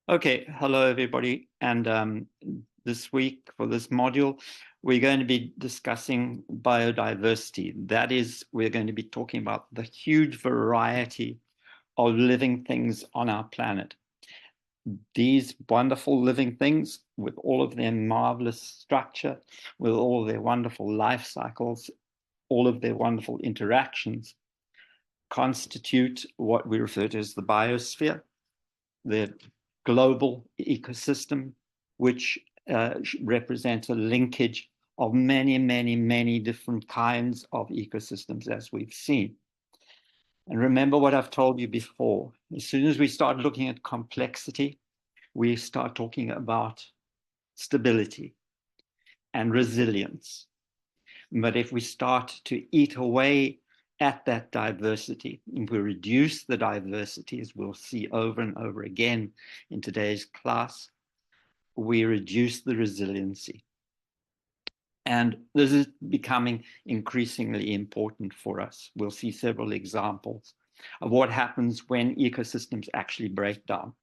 Okay, hello everybody. And this week for this module, we're going to be discussing biodiversity. That is, we're going to be talking about the huge variety of living things on our planet. These wonderful living things, with all of their marvelous structure, with all their wonderful life cycles, all of their wonderful interactions, constitute what we refer to as the biosphere, the global ecosystem, which represents a linkage of many, many, many different kinds of ecosystems, as we've seen. And remember what I've told you before. As soon as we start looking at complexity, we start talking about stability and resilience. But if we start to eat away at that diversity, if we reduce the diversity, as we'll see over and over again in today's class, we reduce the resiliency. And this is becoming increasingly important for us. We'll see several examples of what happens when ecosystems actually break down.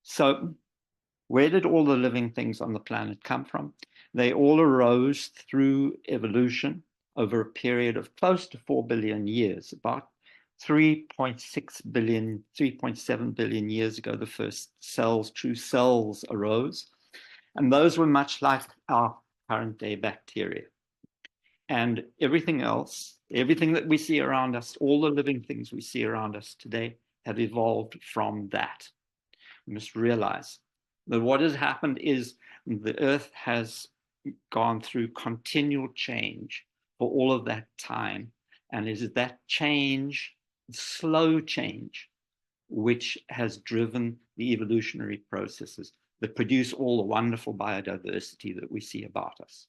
So where did all the living things on the planet come from? They all arose through evolution over a period of close to 4 billion years. About 3.6 billion, 3.7 billion years ago, the first cells, true cells, arose. And those were much like our current day bacteria. And everything else, everything that we see around us, all the living things we see around us today have evolved from that. We must realize that what has happened is the Earth has gone through continual change for all of that time. And it is that change, slow change, which has driven the evolutionary processes that produce all the wonderful biodiversity that we see about us.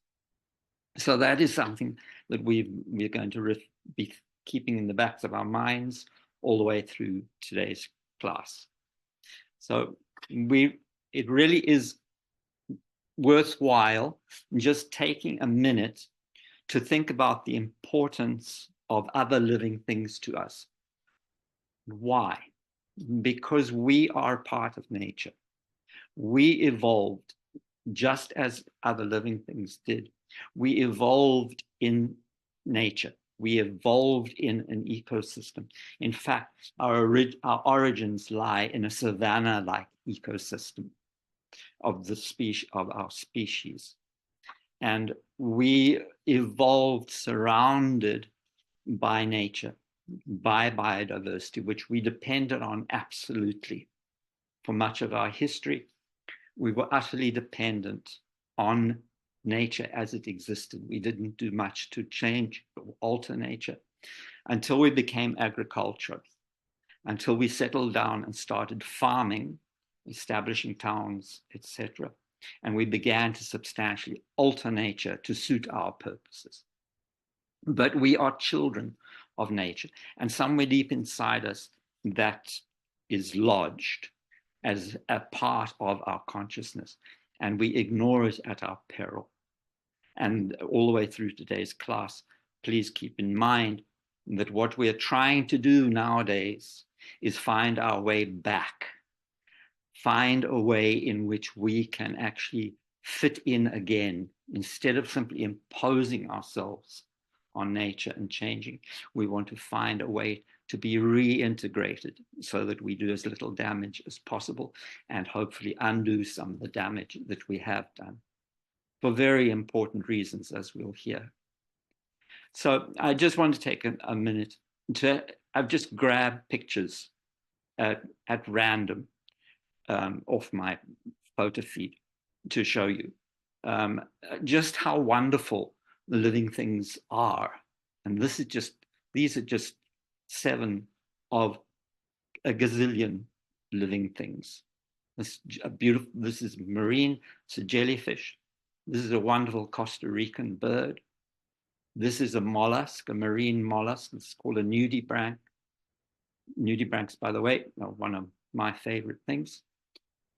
So that is something that we're going to be keeping in the backs of our minds all the way through today's class. So it really is worthwhile just taking a minute to think about the importance of other living things to us. Why? Because we are part of nature. We evolved just as other living things did. We evolved in nature. We evolved in an ecosystem. In fact, our origins lie in a savanna-like ecosystem of our species. And we evolved surrounded by nature, by biodiversity, which we depended on absolutely. For much of our history, we were utterly dependent on nature as it existed. We didn't do much to change or alter nature until we became agricultural, until we settled down and started farming, establishing towns, etc. And we began to substantially alter nature to suit our purposes. But we are children of nature, and somewhere deep inside us, that is lodged as a part of our consciousness, and we ignore it at our peril. And all the way through today's class, please keep in mind that what we're trying to do nowadays is find our way back, find a way in which we can actually fit in again, instead of simply imposing ourselves on nature and changing. We want to find a way to be reintegrated so that we do as little damage as possible and hopefully undo some of the damage that we have done, for very important reasons, as we'll hear. So I just want to take a minute I've just grabbed pictures at random off my photo feed to show you just how wonderful the living things are. And these are just 7 of a gazillion living things. This is marine, it's a jellyfish. This is a wonderful Costa Rican bird. This is a mollusk, a marine mollusk. It's called a nudibranch. Nudibranchs, by the way, are one of my favorite things.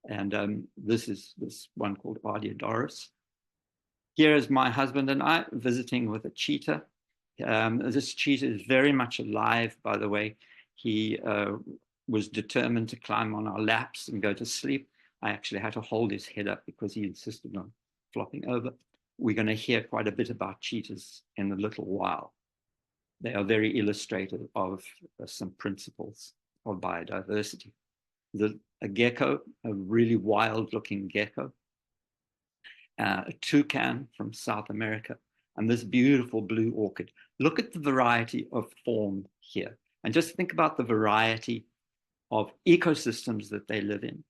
And this is this one called Ardiodorus. Here is my husband and I visiting with a cheetah. This cheetah is very much alive, by the way. He was determined to climb on our laps and go to sleep. I actually had to hold his head up because he insisted on flopping over. We're going to hear quite a bit about cheetahs in a little while. They are very illustrative of some principles of biodiversity. A gecko, a really wild-looking gecko, a toucan from South America, and this beautiful blue orchid. Look at the variety of form here, and just think about the variety of ecosystems that they live in,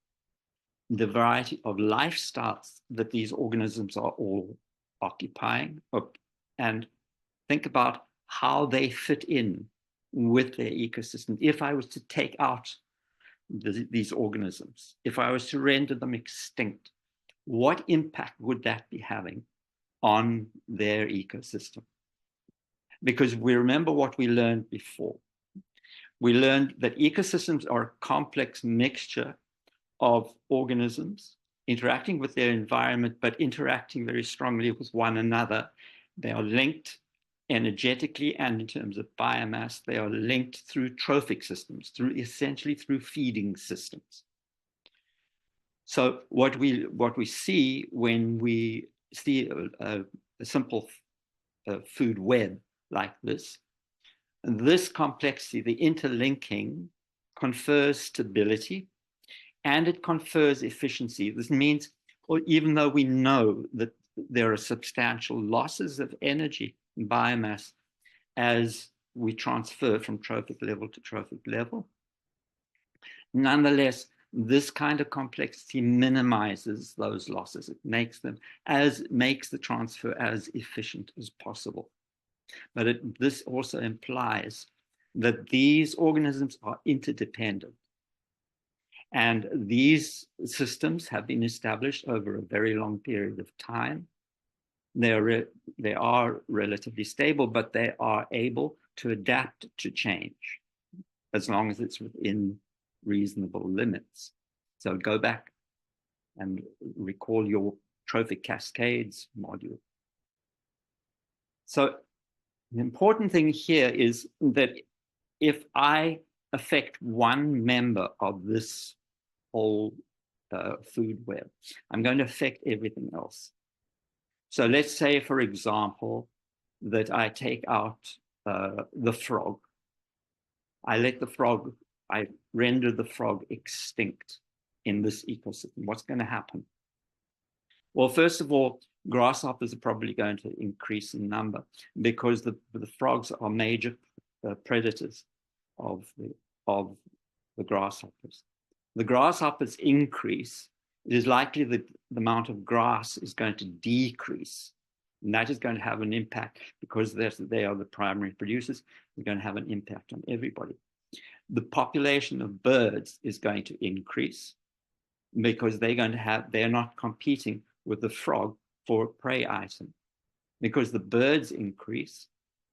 the variety of lifestyles that these organisms are all occupying, and think about how they fit in with their ecosystem. If I was to take out these organisms, if I was to render them extinct, what impact would that be having on their ecosystem? Because we remember what we learned before. We learned that ecosystems are a complex mixture of organisms interacting with their environment, but interacting very strongly with one another. They are linked energetically, and in terms of biomass, they are linked through trophic systems, essentially through feeding systems. So what we see when we see a simple food web like this complexity, the interlinking, confers stability and it confers efficiency. This means, or even though we know that there are substantial losses of energy and biomass as we transfer from trophic level to trophic level, nonetheless, this kind of complexity minimizes those losses. It makes the transfer as efficient as possible. But this also implies that these organisms are interdependent. And these systems have been established over a very long period of time. They are relatively stable, but they are able to adapt to change as long as it's within reasonable limits. So go back and recall your trophic cascades module. So the important thing here is that if I affect one member of this whole food web, I'm going to affect everything else. So let's say, for example, that I take out the frog. I render the frog extinct in this ecosystem. What's going to happen? Well, first of all, grasshoppers are probably going to increase in number because the frogs are major predators of the grasshoppers. The grasshoppers increase, it is likely that the amount of grass is going to decrease. And that is going to have an impact because they are the primary producers. They're going to have an impact on everybody. The population of birds is going to increase because they're not competing with the frog for a prey item. Because the birds increase,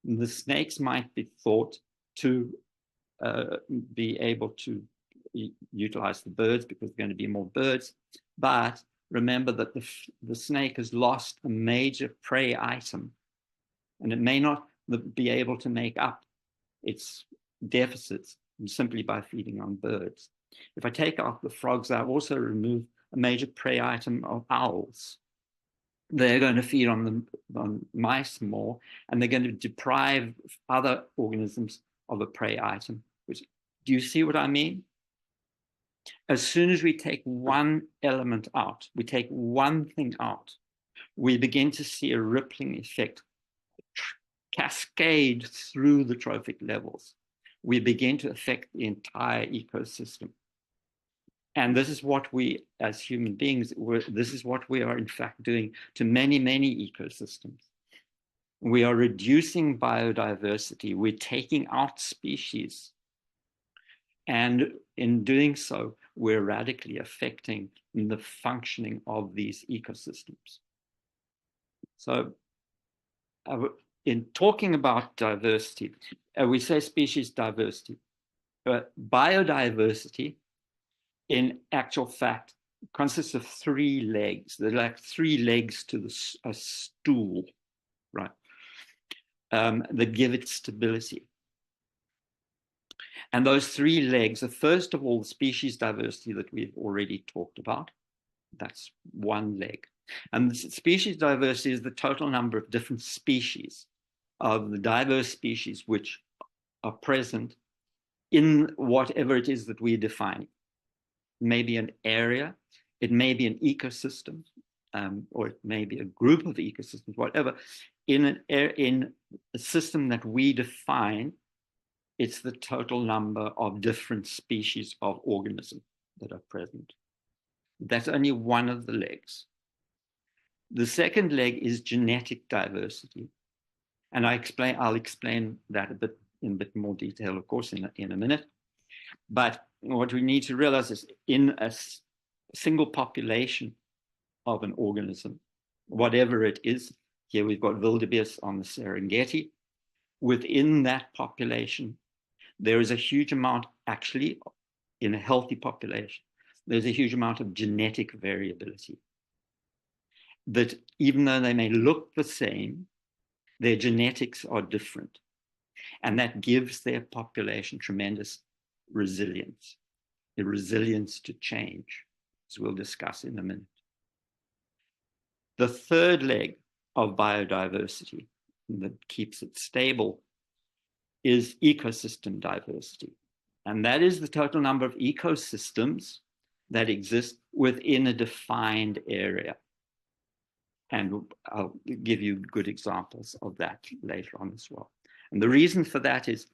the snakes might be thought to be able to utilize the birds because there are going to be more birds. But remember that the snake has lost a major prey item, and it may not be able to make up its deficits simply by feeding on birds. If I take out the frogs, I also remove a major prey item of owls. They're going to feed on mice more, and they're going to deprive other organisms of a prey item. Do you see what I mean? As soon as we take one element out, we take one thing out, we begin to see a rippling effect cascade through the trophic levels. We begin to affect the entire ecosystem. And this is what we, as human beings, this is what we are in fact doing to many, many ecosystems. We are reducing biodiversity. We're taking out species. And in doing so, we're radically affecting the functioning of these ecosystems. So in talking about diversity, we say species diversity. Biodiversity, in actual fact, consists of three legs. They're like three legs to a stool, right? That give it stability. And those three legs are, first of all, the species diversity that we've already talked about. That's one leg. And species diversity is the total number of different species, of the diverse species which are present in whatever it is that we're defining. It may be an area, it may be an ecosystem, or it may be a group of ecosystems, whatever. In a system that we define, it's the total number of different species of organism that are present. That's only one of the legs. The second leg is genetic diversity. And I'll explain that in a bit more detail, of course, in a minute. But what we need to realize is, in a single population of an organism, whatever it is, here we've got wildebeest on the Serengeti. Within that population, there is a huge amount, actually, in a healthy population, there's a huge amount of genetic variability. That even though they may look the same, their genetics are different. And that gives their population tremendous resilience, the resilience to change, as we'll discuss in a minute. The third leg of biodiversity that keeps it stable is ecosystem diversity. And that is the total number of ecosystems that exist within a defined area. And I'll give you good examples of that later on as well. And the reason for that is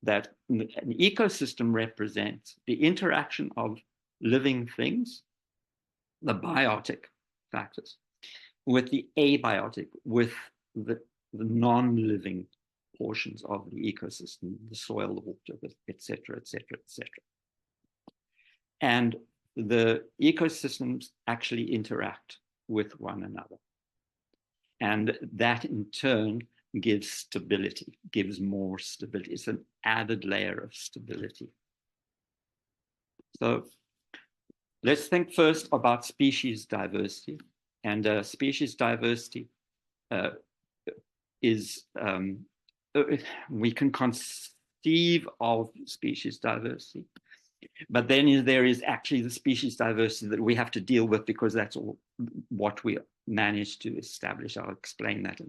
that an ecosystem represents the interaction of living things, the biotic factors, with the abiotic, with the non-living portions of the ecosystem, the soil, the water, et cetera, et cetera, et cetera. And the ecosystems actually interact with one another. And that in turn gives stability, gives more stability. It's an added layer of stability. So let's think first about species diversity. And species diversity is, we can conceive of species diversity, but then there is actually the species diversity that we have to deal with, because that's all what we managed to establish. I'll explain that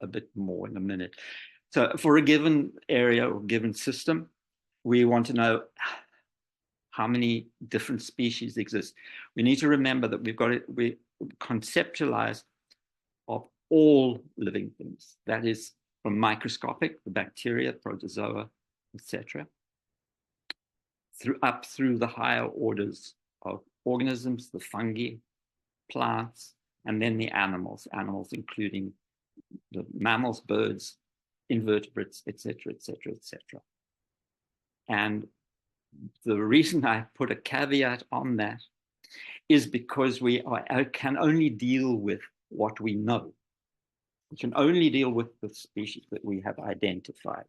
a bit more in a minute. So for a given area or given system, we want to know how many different species exist. We need to remember that we conceptualize of all living things. That is from microscopic, the bacteria, protozoa, etc., up through the higher orders of organisms, the fungi, plants, and then the animals including the mammals, birds, invertebrates, etc., etc., etc. And the reason I put a caveat on that is because we can only deal with what we know. We can only deal with the species that we have identified.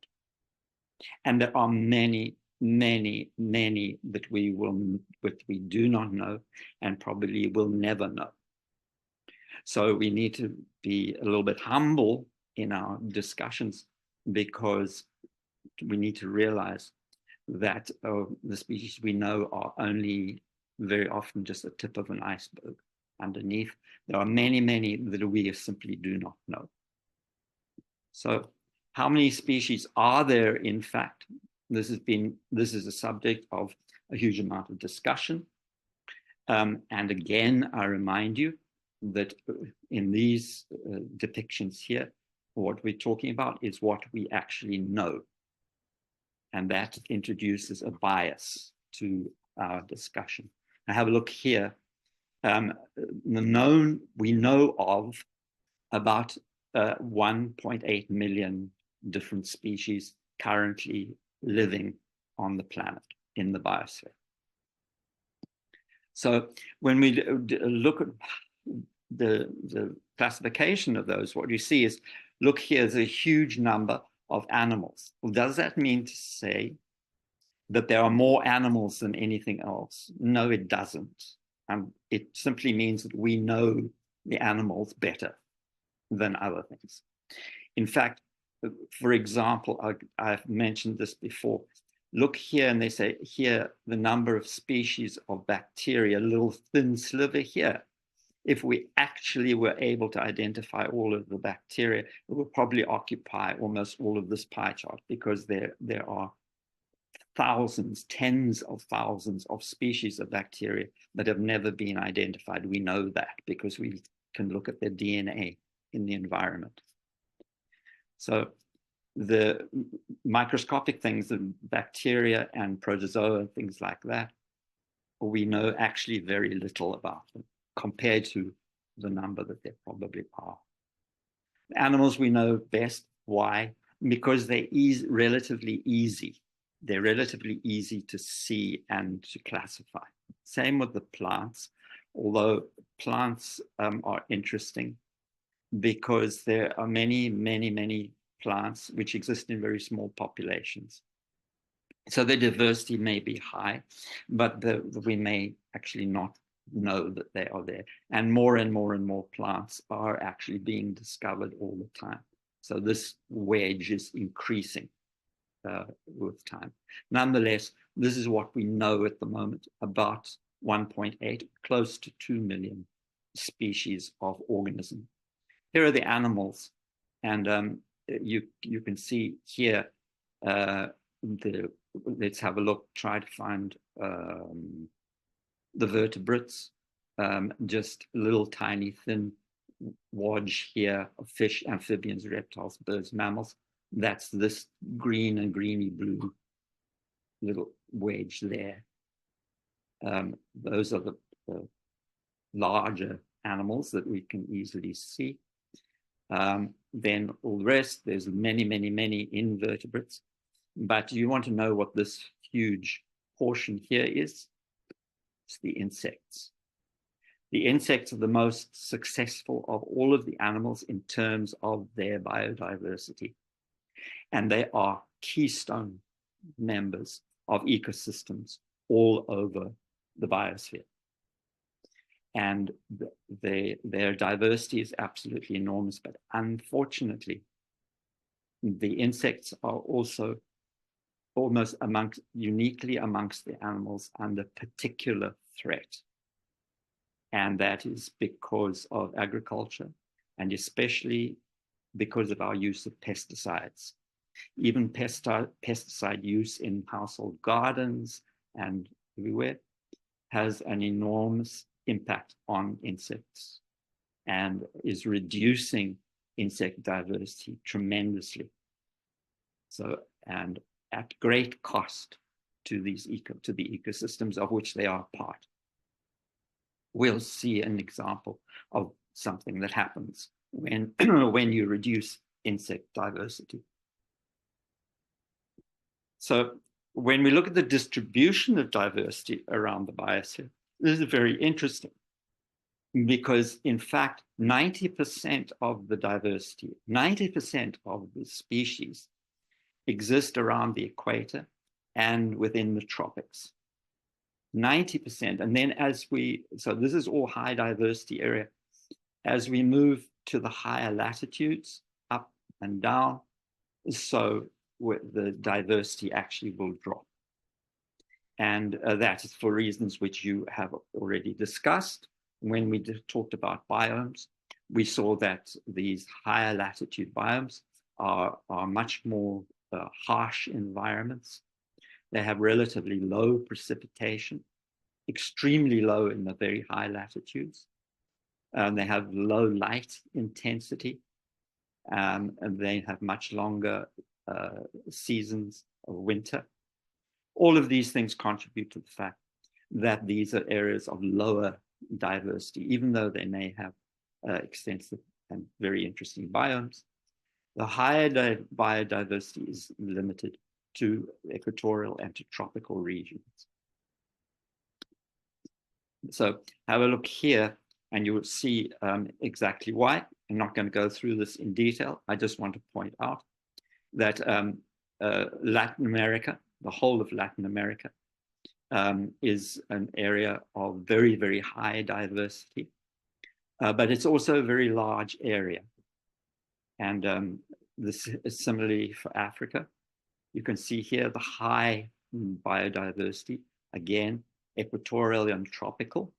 And there are many, many, many that we do not know and probably will never know. So we need to be a little bit humble in our discussions, because we need to realize that the species we know are only very often just the tip of an iceberg. Underneath, there are many, many that we simply do not know. So how many species are there, in fact? This is a subject of a huge amount of discussion. And again, I remind you that in these depictions here, what we're talking about is what we actually know. And that introduces a bias to our discussion. Now have a look here. We know of about 1.8 million different species currently living on the planet in the biosphere. So when we look at the classification of those, what you see is, look, here's a huge number of animals. Well, does that mean to say that there are more animals than anything else? No, it doesn't. It simply means that we know the animals better than other things. In fact, for example, I've mentioned this before, look here, and they say here the number of species of bacteria, little thin sliver here. If we actually were able to identify all of the bacteria, it would probably occupy almost all of this pie chart, because there are thousands, tens of thousands of species of bacteria that have never been identified. We know that because we can look at their DNA in the environment. So the microscopic things, the bacteria and protozoa, things like that, we know actually very little about them compared to the number that there probably are. Animals we know best. Why? Because they're relatively easy. They're relatively easy to see and to classify. Same with the plants, although plants are interesting because there are many, many, many plants which exist in very small populations. So the diversity may be high, but we may actually not know that they are there. And more and more and more plants are actually being discovered all the time. So this wedge is increasing with time. Nonetheless, this is what we know at the moment, about 1.8, close to 2 million species of organism. Here are the animals, and you can see here, let's have a look, try to find the vertebrates, just little tiny thin wedge here of fish, amphibians, reptiles, birds, mammals. That's this green and greeny blue little wedge there. Those are the larger animals that we can easily see. Then all the rest, there's many, many, many invertebrates. But you want to know what this huge portion here is? It's the insects. The insects are the most successful of all of the animals in terms of their biodiversity. And they are keystone members of ecosystems all over the biosphere. And their diversity is absolutely enormous. But unfortunately, the insects are also almost uniquely amongst the animals under particular threat. And that is because of agriculture, and especially because of our use of pesticides. Even pesticide use in household gardens and everywhere has an enormous impact on insects and is reducing insect diversity tremendously. So, and at great cost to the ecosystems of which they are part. We'll see an example of something that happens when, when you reduce insect diversity. So when we look at the distribution of diversity around the biosphere, this is very interesting because, in fact, 90% of the diversity, 90% of the species exist around the equator and within the tropics. 90%. And then so this is all high diversity area. As we move to the higher latitudes, up and down, so the diversity actually will drop. And that is for reasons which you have already discussed. When we talked about biomes, we saw that these higher latitude biomes are much more harsh environments. They have relatively low precipitation, extremely low in the very high latitudes. They have low light intensity, and they have much longer seasons of winter. All of these things contribute to the fact that these are areas of lower diversity, even though they may have extensive and very interesting biomes. The higher biodiversity is limited to equatorial and to tropical regions. So have a look here and you will see exactly why. I'm not going to go through this in detail. I just want to point out that Latin America, the whole of Latin America, is an area of very, very high diversity, but it's also a very large area. And this is similarly for Africa. You can see here the high biodiversity, again, equatorial and tropical.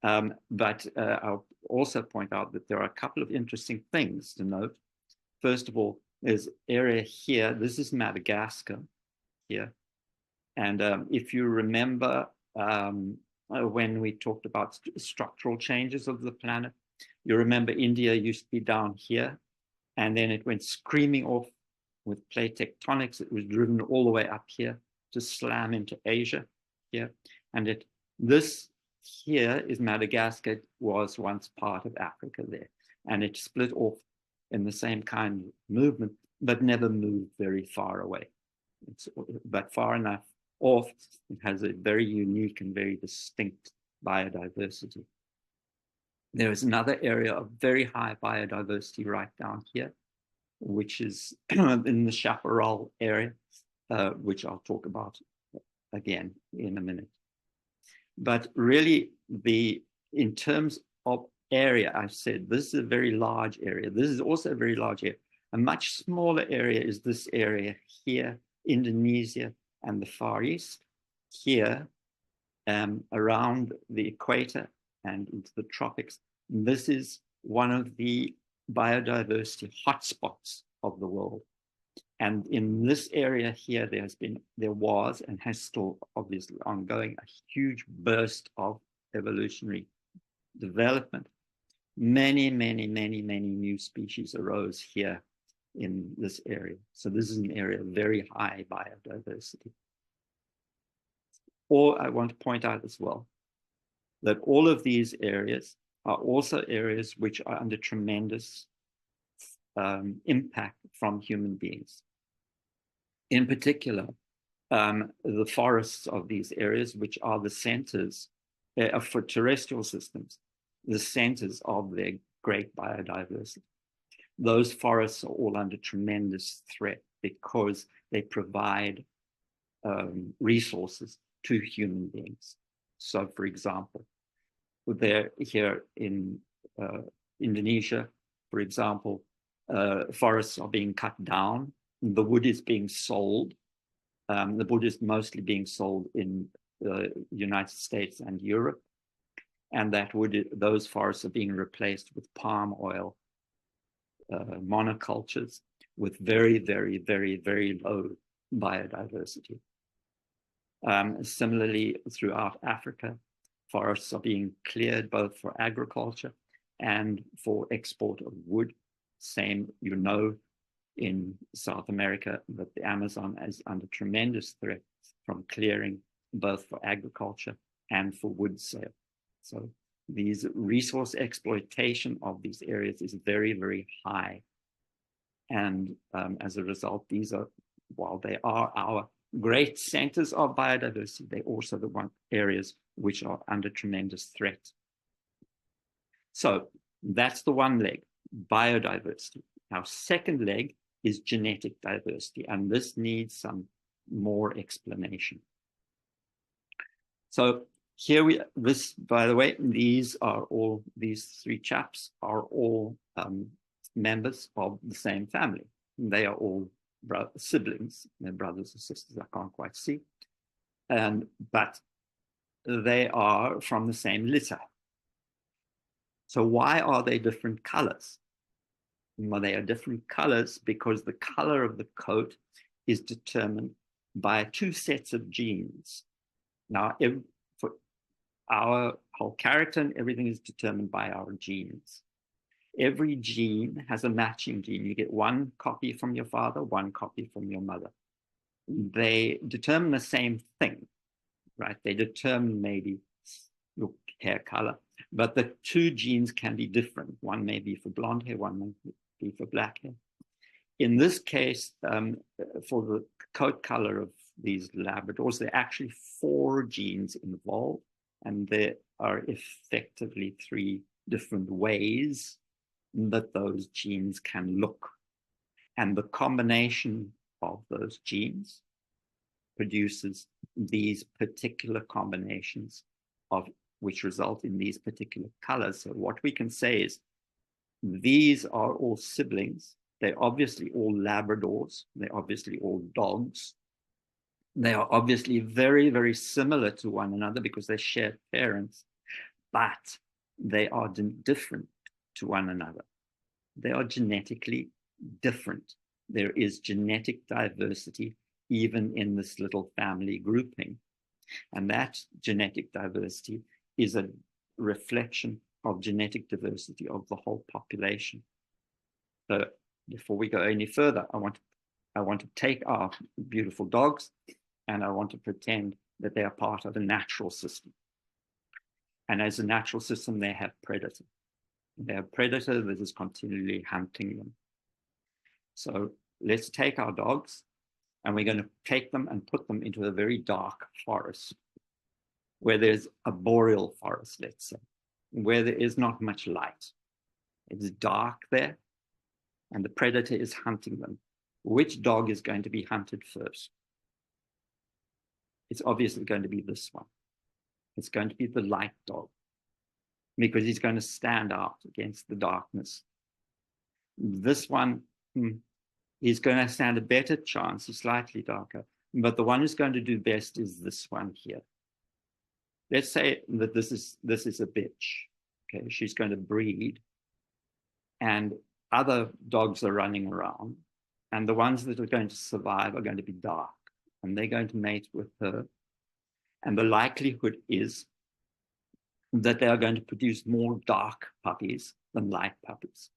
But I'll also point out that there are a couple of interesting things to note. First of all, there's area here. This is Madagascar here. And if you remember when we talked about structural changes of the planet, you remember India used to be down here, and then it went screaming off with plate tectonics. It was driven all the way up here to slam into Asia here. And this here is Madagascar. It was once part of Africa there. And it split off in the same kind of movement, but never moved very far away. But far enough off, it has a very unique and very distinct biodiversity. There is another area of very high biodiversity right down here, which is in the chaparral area, which I'll talk about again in a minute. But really, in terms of area, I've said this is a very large area. This is also a very large area. A much smaller area is this area here, Indonesia and the Far East, here around the equator and into the tropics. This is one of the biodiversity hotspots of the world. And in this area here, there was and has still obviously ongoing a huge burst of evolutionary development. Many, many, many, many new species arose here in this area. So this is an area of very high biodiversity. Or I want to point out as well that all of these areas are also areas which are under tremendous impact from human beings. In particular, the forests of these areas, which are the centers for terrestrial systems, the centers of their great biodiversity. Those forests are all under tremendous threat because they provide resources to human beings. So, for example, they're here in Indonesia, for example, forests are being cut down. The wood is being sold. The wood is mostly being sold in the United States and Europe. And those forests are being replaced with palm oil monocultures with very, very, very, very low biodiversity. Similarly, throughout Africa, forests are being cleared both for agriculture and for export of wood. Same, in South America, that the Amazon is under tremendous threat from clearing both for agriculture and for wood sale. So these resource exploitation of these areas is very, very high. And as a result, while they are our great centers of biodiversity, they're also the areas which are under tremendous threat. So that's the one leg, biodiversity. Our second leg is genetic diversity, and this needs some more explanation. So here by the way, these three chaps are all members of the same family. They are all siblings, they're brothers and sisters, I can't quite see. But they are from the same litter. So why are they different colors? Well, they are different colors because the color of the coat is determined by two sets of genes. Now, for our whole character and everything is determined by our genes. Every gene has a matching gene. You get one copy from your father, one copy from your mother. They determine the same thing, right? They determine maybe your hair color, but the two genes can be different. One may be for blonde hair, one may be for black hair. In this case, for the coat color of these Labradors, there are actually 4 genes involved, and there are effectively 3 different ways that those genes can look. And the combination of those genes produces these particular combinations which result in these particular colors. So what we can say is these are all siblings. They're obviously all Labradors. They're obviously all dogs. They are obviously very, very similar to one another because they share parents, but they are different to one another. They are genetically different. There is genetic diversity even in this little family grouping. And that genetic diversity is a reflection of genetic diversity of the whole population. So before we go any further, I want to take our beautiful dogs and I want to pretend that they are part of a natural system. And as a natural system, they have predator. They have predator that is continually hunting them. So let's take our dogs and we're going to take them and put them into a very dark forest where there's a boreal forest, let's say, where there is not much light. It's dark there and the predator is hunting them. Which dog is going to be hunted first? It's obviously going to be this one. It's going to be the light dog because he's going to stand out against the darkness. This one, he's going to stand a better chance. He's slightly darker, but the one who's going to do best is this one here. Let's say that this is a bitch. Okay, she's going to breed, and other dogs are running around, and the ones that are going to survive are going to be dark, and they're going to mate with her. And the likelihood is that they are going to produce more dark puppies than light puppies.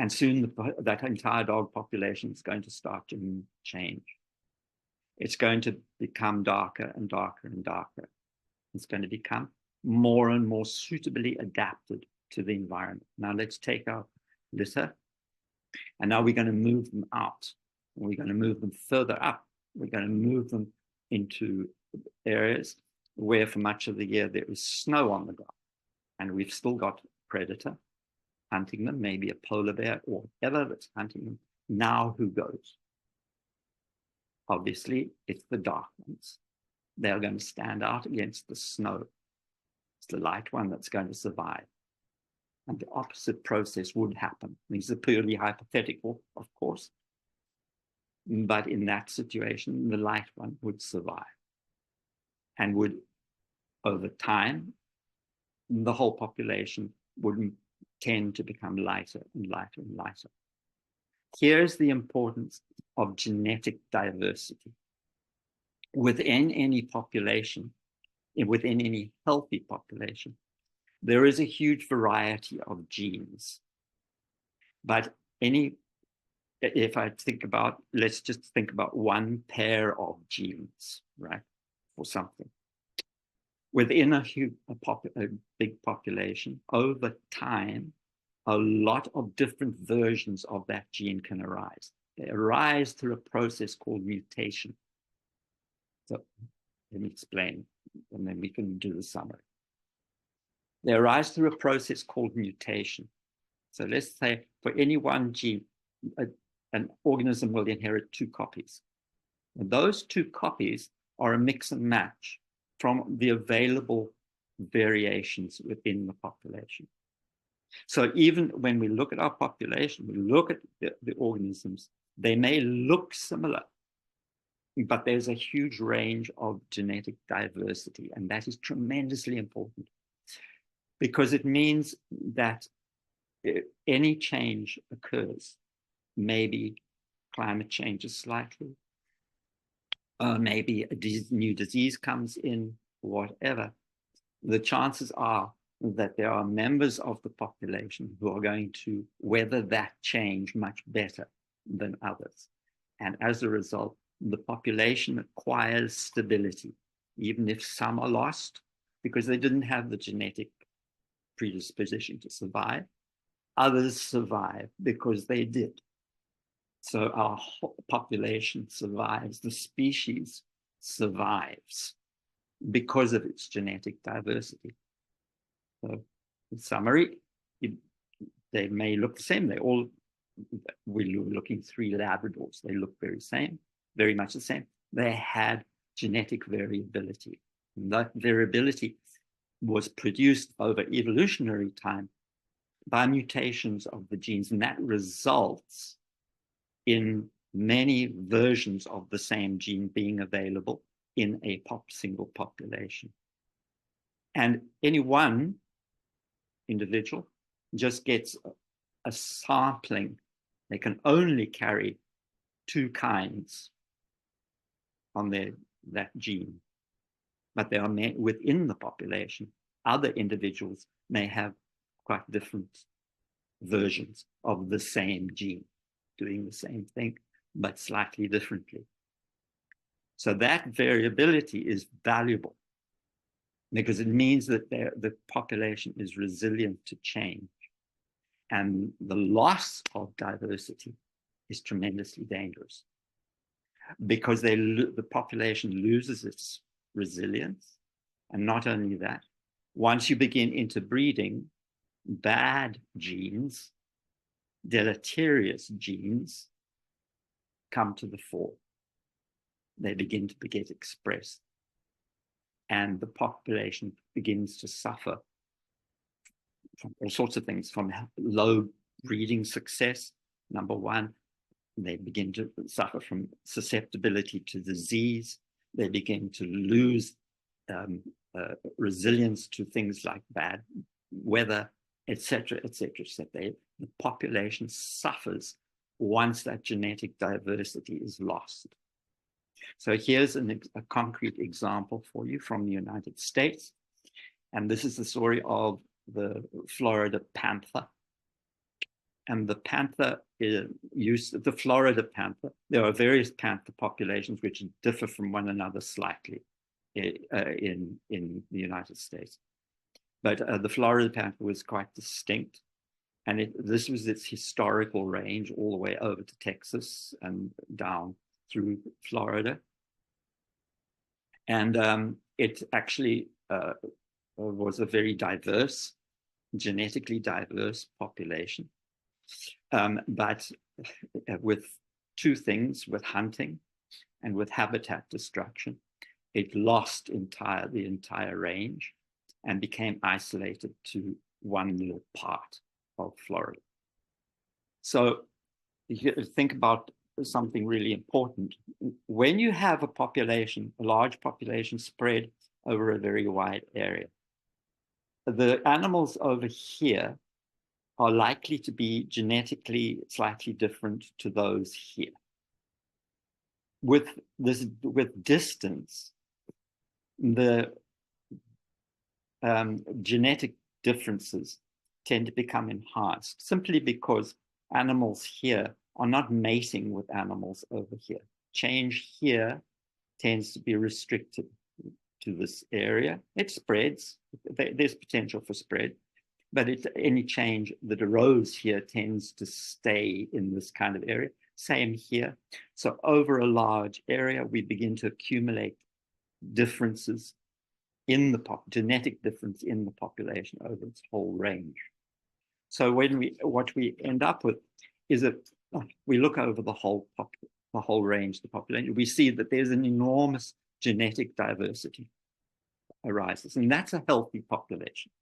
And soon that entire dog population is going to start to change. It's going to become darker and darker and darker. It's going to become more and more suitably adapted to the environment. Now let's take our litter, and now we're going to move them out. We're going to move them further up. We're going to move them into areas where for much of the year there is snow on the ground, and we've still got predator hunting them, maybe a polar bear or whatever that's hunting them. Now who goes? Obviously, it's the dark ones. They're going to stand out against the snow. It's the light one that's going to survive. And the opposite process would happen. These are purely hypothetical, of course. But in that situation, the light one would survive and would, over time, the whole population would tend to become lighter and lighter and lighter. Here's the importance of genetic diversity. Within any population, within any healthy population, there is a huge variety of genes. But if I think about, let's just think about one pair of genes, right, or something. Within a big population, over time, a lot of different versions of that gene can arise. They arise through a process called mutation. So let me explain, and then we can do the summary. They arise through a process called mutation. So let's say for any one gene, an organism will inherit 2 copies. And those 2 copies are a mix and match from the available variations within the population. So even when we look at our population, we look at the organisms, they may look similar, but there's a huge range of genetic diversity, and that is tremendously important because it means that any change occurs. Maybe climate changes slightly, maybe a new disease comes in, whatever. The chances are that there are members of the population who are going to weather that change much better than others. And as a result, the population acquires stability, even if some are lost because they didn't have the genetic predisposition to survive. Others survive because they did. So our population survives, the species survives because of its genetic diversity. So in summary, they may look the same. We're looking 3 Labradors. They look very much the same. They had genetic variability. And that variability was produced over evolutionary time by mutations of the genes, and that results in many versions of the same gene being available in a single population. And any one individual just gets a sampling. They can only carry 2 kinds on that gene, but they are within the population. Other individuals may have quite different versions of the same gene, doing the same thing, but slightly differently. So that variability is valuable because it means that the population is resilient to change. And the loss of diversity is tremendously dangerous because the population loses its resilience. And not only that, once you begin interbreeding, bad genes, deleterious genes come to the fore. They begin to get expressed. And the population begins to suffer from all sorts of things, from low breeding success, number one. They begin to suffer from susceptibility to disease. They begin to lose resilience to things like bad weather, etc., etc. So the population suffers once that genetic diversity is lost. So here's a concrete example for you from the United States. And this is the story of the Florida panther. And the panther the Florida panther. There are various panther populations which differ from one another slightly in the United States. But the Florida panther was quite distinct. And this was its historical range all the way over to Texas and down through Florida. And it actually was a very diverse, genetically diverse population. But with 2 things, with hunting and with habitat destruction, it lost the entire range and became isolated to one little part of Florida. So you think about something really important. When you have a large population spread over a very wide area, the animals over here are likely to be genetically slightly different to those here. With distance, the genetic differences tend to become enhanced simply because animals here are not mating with animals over here. Change here tends to be restricted to this area. It spreads. There's potential for spread, but any change that arose here tends to stay in this kind of area. Same here. So over a large area, we begin to accumulate differences in the genetic difference in the population over its whole range. So what we end up with is that we look over the whole range of the population. We see that there's an enormous genetic diversity arises, and that's a healthy population.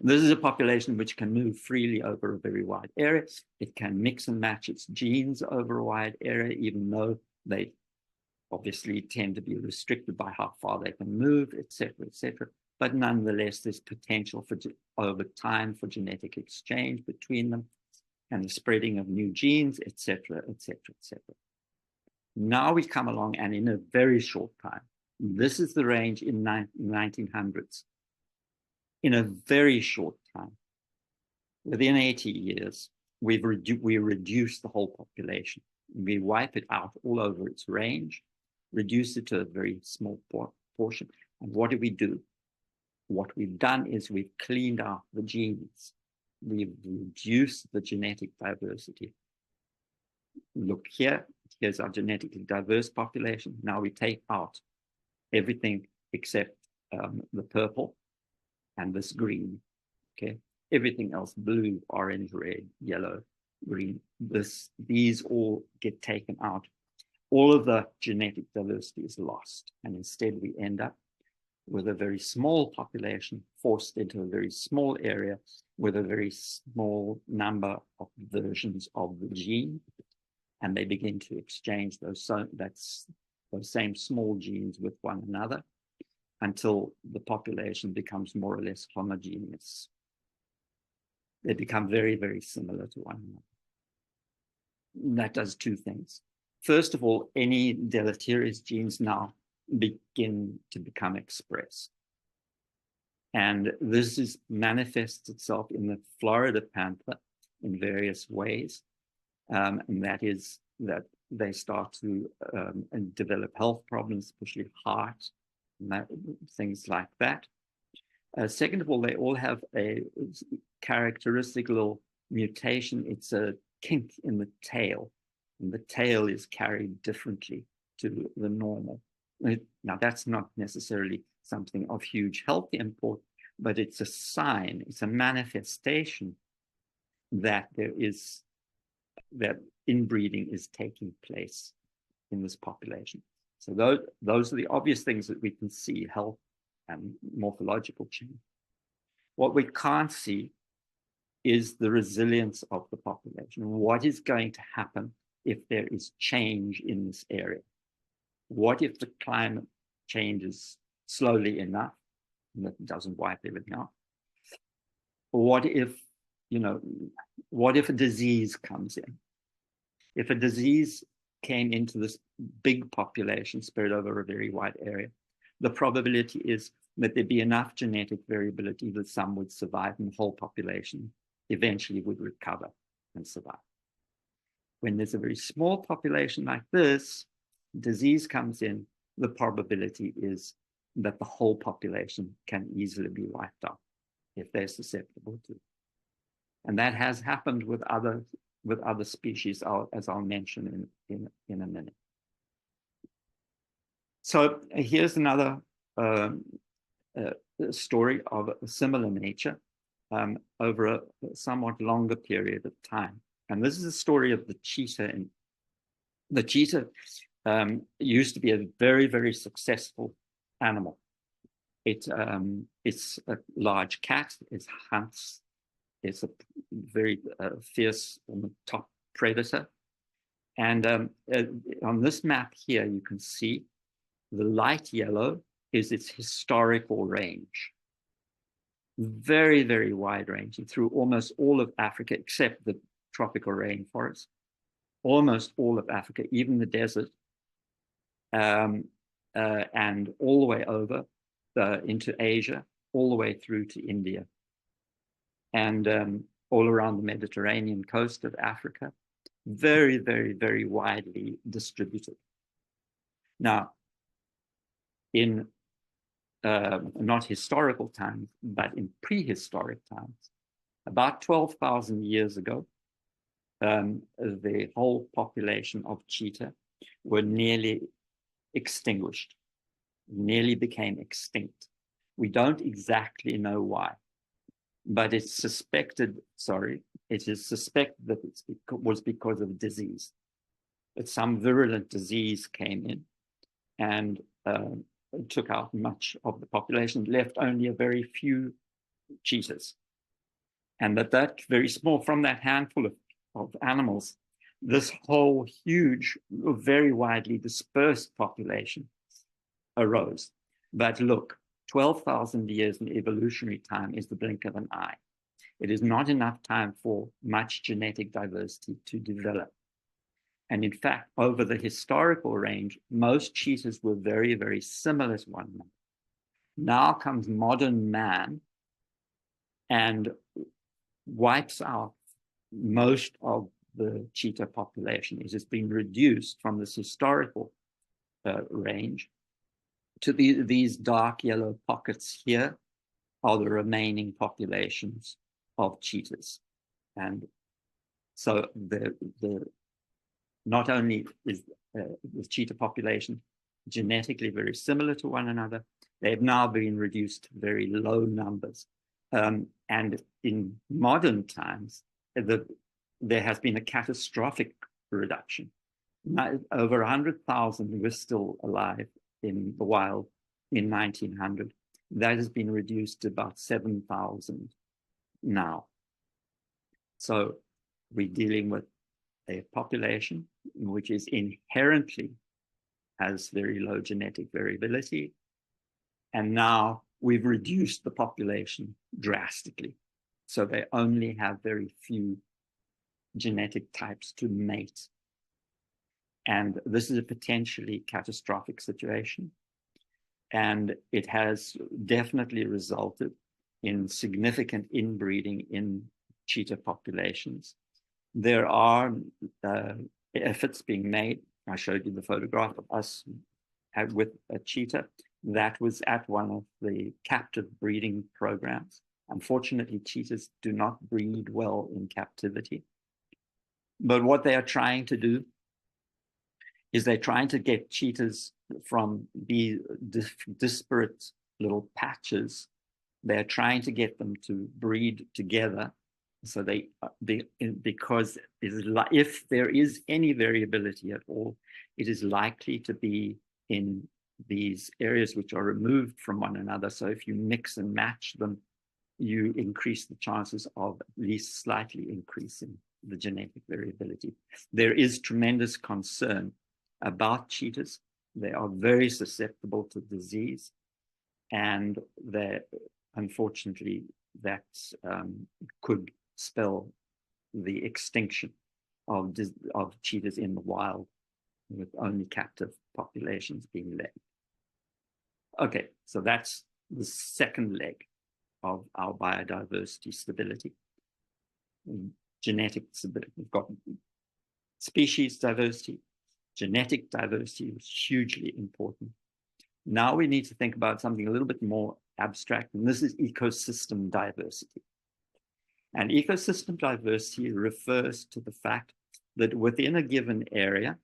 This is a population which can move freely over a very wide area. It can mix and match its genes over a wide area, even though they obviously tend to be restricted by how far they can move, etc., etc. But nonetheless, there's potential for over time for genetic exchange between them and the spreading of new genes, etc., etc., etc. Now we come along, and in a very short time, this is the range in 1900s. In a very short time, within 80 years, we reduce the whole population. We wipe it out all over its range, reduce it to a very small portion. And what do? What we've done is we've cleaned out the genes. We've reduced the genetic diversity. Look here, here's our genetically diverse population. Now we take out everything except the purple and this green, okay? Everything else, blue, orange, red, yellow, green, these all get taken out. All of the genetic diversity is lost. And instead we end up with a very small population forced into a very small area with a very small number of versions of the gene. and they begin to exchange those same small genes with one another until the population becomes more or less homogeneous. They become very, very similar to one another. And that does two things. First of all, any deleterious genes now begin to become expressed. And this manifests itself in the Florida panther in various ways. And that is that they start to develop health problems, especially heart, things like that. Second of all, they all have a characteristic little mutation. It's a kink in the tail, and the tail is carried differently to the normal. Now, that's not necessarily something of huge health import, but it's a sign, it's a manifestation that that inbreeding is taking place in this population. So those are the obvious things that we can see, health and morphological change. What we can't see is the resilience of the population. What is going to happen if there is change in this area? What if the climate changes slowly enough and that doesn't wipe everything out? What if, what if a disease comes in? If a disease came into this big population spread over a very wide area, the probability is that there'd be enough genetic variability that some would survive and the whole population eventually would recover and survive. When there's a very small population like this, disease comes in, the probability is that the whole population can easily be wiped out if they're susceptible to it. And that has happened with other species, as I'll mention in a minute. So here's another story of a similar nature over a somewhat longer period of time. And this is the story of the cheetah. And the cheetah used to be a very, very successful animal. It's a large cat. It hunts. It's a very fierce top predator. And on this map here, you can see the light yellow is its historical range. Very, very wide ranging through almost all of Africa, except the tropical rainforest. Almost all of Africa, even the desert, and all the way over into Asia, all the way through to India, and all around the Mediterranean coast of Africa. Very, very, very widely distributed. Now, in not historical times, but in prehistoric times, about 12,000 years ago, the whole population of cheetah were nearly extinguished, nearly became extinct. We don't exactly know why, but it's suspected, it is suspected that it was because of disease. That some virulent disease came in and took out much of the population, left only a very few cheetahs. And that very small, from that handful of animals, this whole huge, very widely dispersed population arose. But look, 12,000 years in evolutionary time is the blink of an eye. It is not enough time for much genetic diversity to develop. And in fact, over the historical range, most cheetahs were very, very similar to one another. Now comes modern man and wipes out most of the cheetah population. It has been reduced from this historical range to these dark yellow pockets here are the remaining populations of cheetahs. And so not only is the cheetah population genetically very similar to one another, they've now been reduced to very low numbers. And in modern times, there has been a catastrophic reduction. Over 100,000 were still alive in the wild in 1900. That has been reduced to about 7,000 now. So we're dealing with a population which is inherently has very low genetic variability. And now we've reduced the population drastically. So they only have very few genetic types to mate. And this is a potentially catastrophic situation. And it has definitely resulted in significant inbreeding in cheetah populations. There are efforts being made. I showed you the photograph of us with a cheetah. That was at one of the captive breeding programs. Unfortunately, cheetahs do not breed well in captivity. But what they are trying to do is they're trying to get cheetahs from the disparate little patches. They're trying to get them to breed together. So because if there is any variability at all, it is likely to be in these areas which are removed from one another. So if you mix and match them, you increase the chances of at least slightly increasing the genetic variability. There is tremendous concern about cheetahs. They are very susceptible to disease, and unfortunately that could spell the extinction of cheetahs in the wild, with only captive populations being left. Okay, so that's the second leg of our biodiversity stability. Genetic stability. We've got species diversity. Genetic diversity is hugely important. Now we need to think about something a little bit more abstract, and this is ecosystem diversity. And ecosystem diversity refers to the fact that within a given area,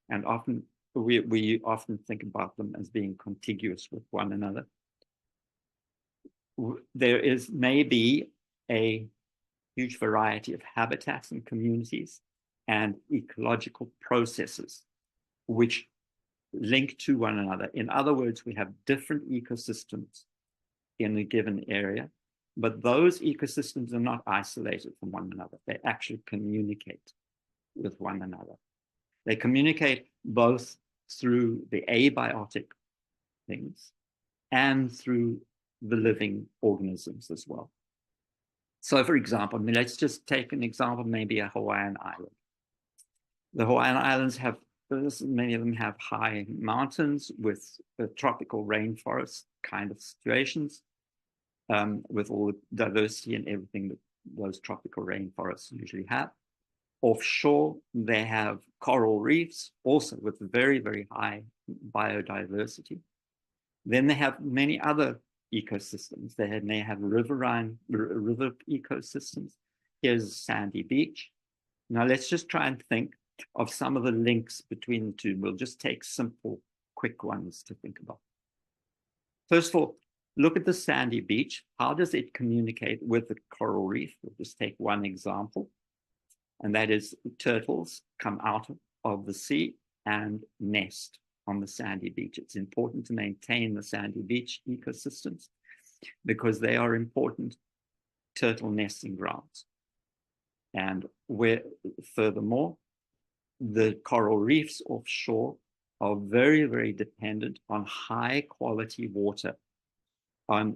and often we often think about them as being contiguous with one another, there is maybe a huge variety of habitats and communities and ecological processes which link to one another. In other words, we have different ecosystems in a given area, but those ecosystems are not isolated from one another. They actually communicate with one another. They communicate both through the abiotic things and through the living organisms as well. So for example, let's just take an example, maybe a Hawaiian island. The Hawaiian Islands have, many of them have high mountains with tropical rainforest kind of situations, with all the diversity and everything that those tropical rainforests usually have. Offshore, they have coral reefs, also with very, very high biodiversity. Then they have many other ecosystems. They may have river ecosystems. Here's a sandy beach. Now let's just try and think of some of the links between the two. We'll just take simple, quick ones to think about. First of all, look at the sandy beach. How does it communicate with the coral reef? We'll just take one example, and that is turtles come out of the sea and nest on the sandy beach. It's important to maintain the sandy beach ecosystems because they are important turtle nesting grounds. And furthermore, the coral reefs offshore are very, very dependent on high quality water. There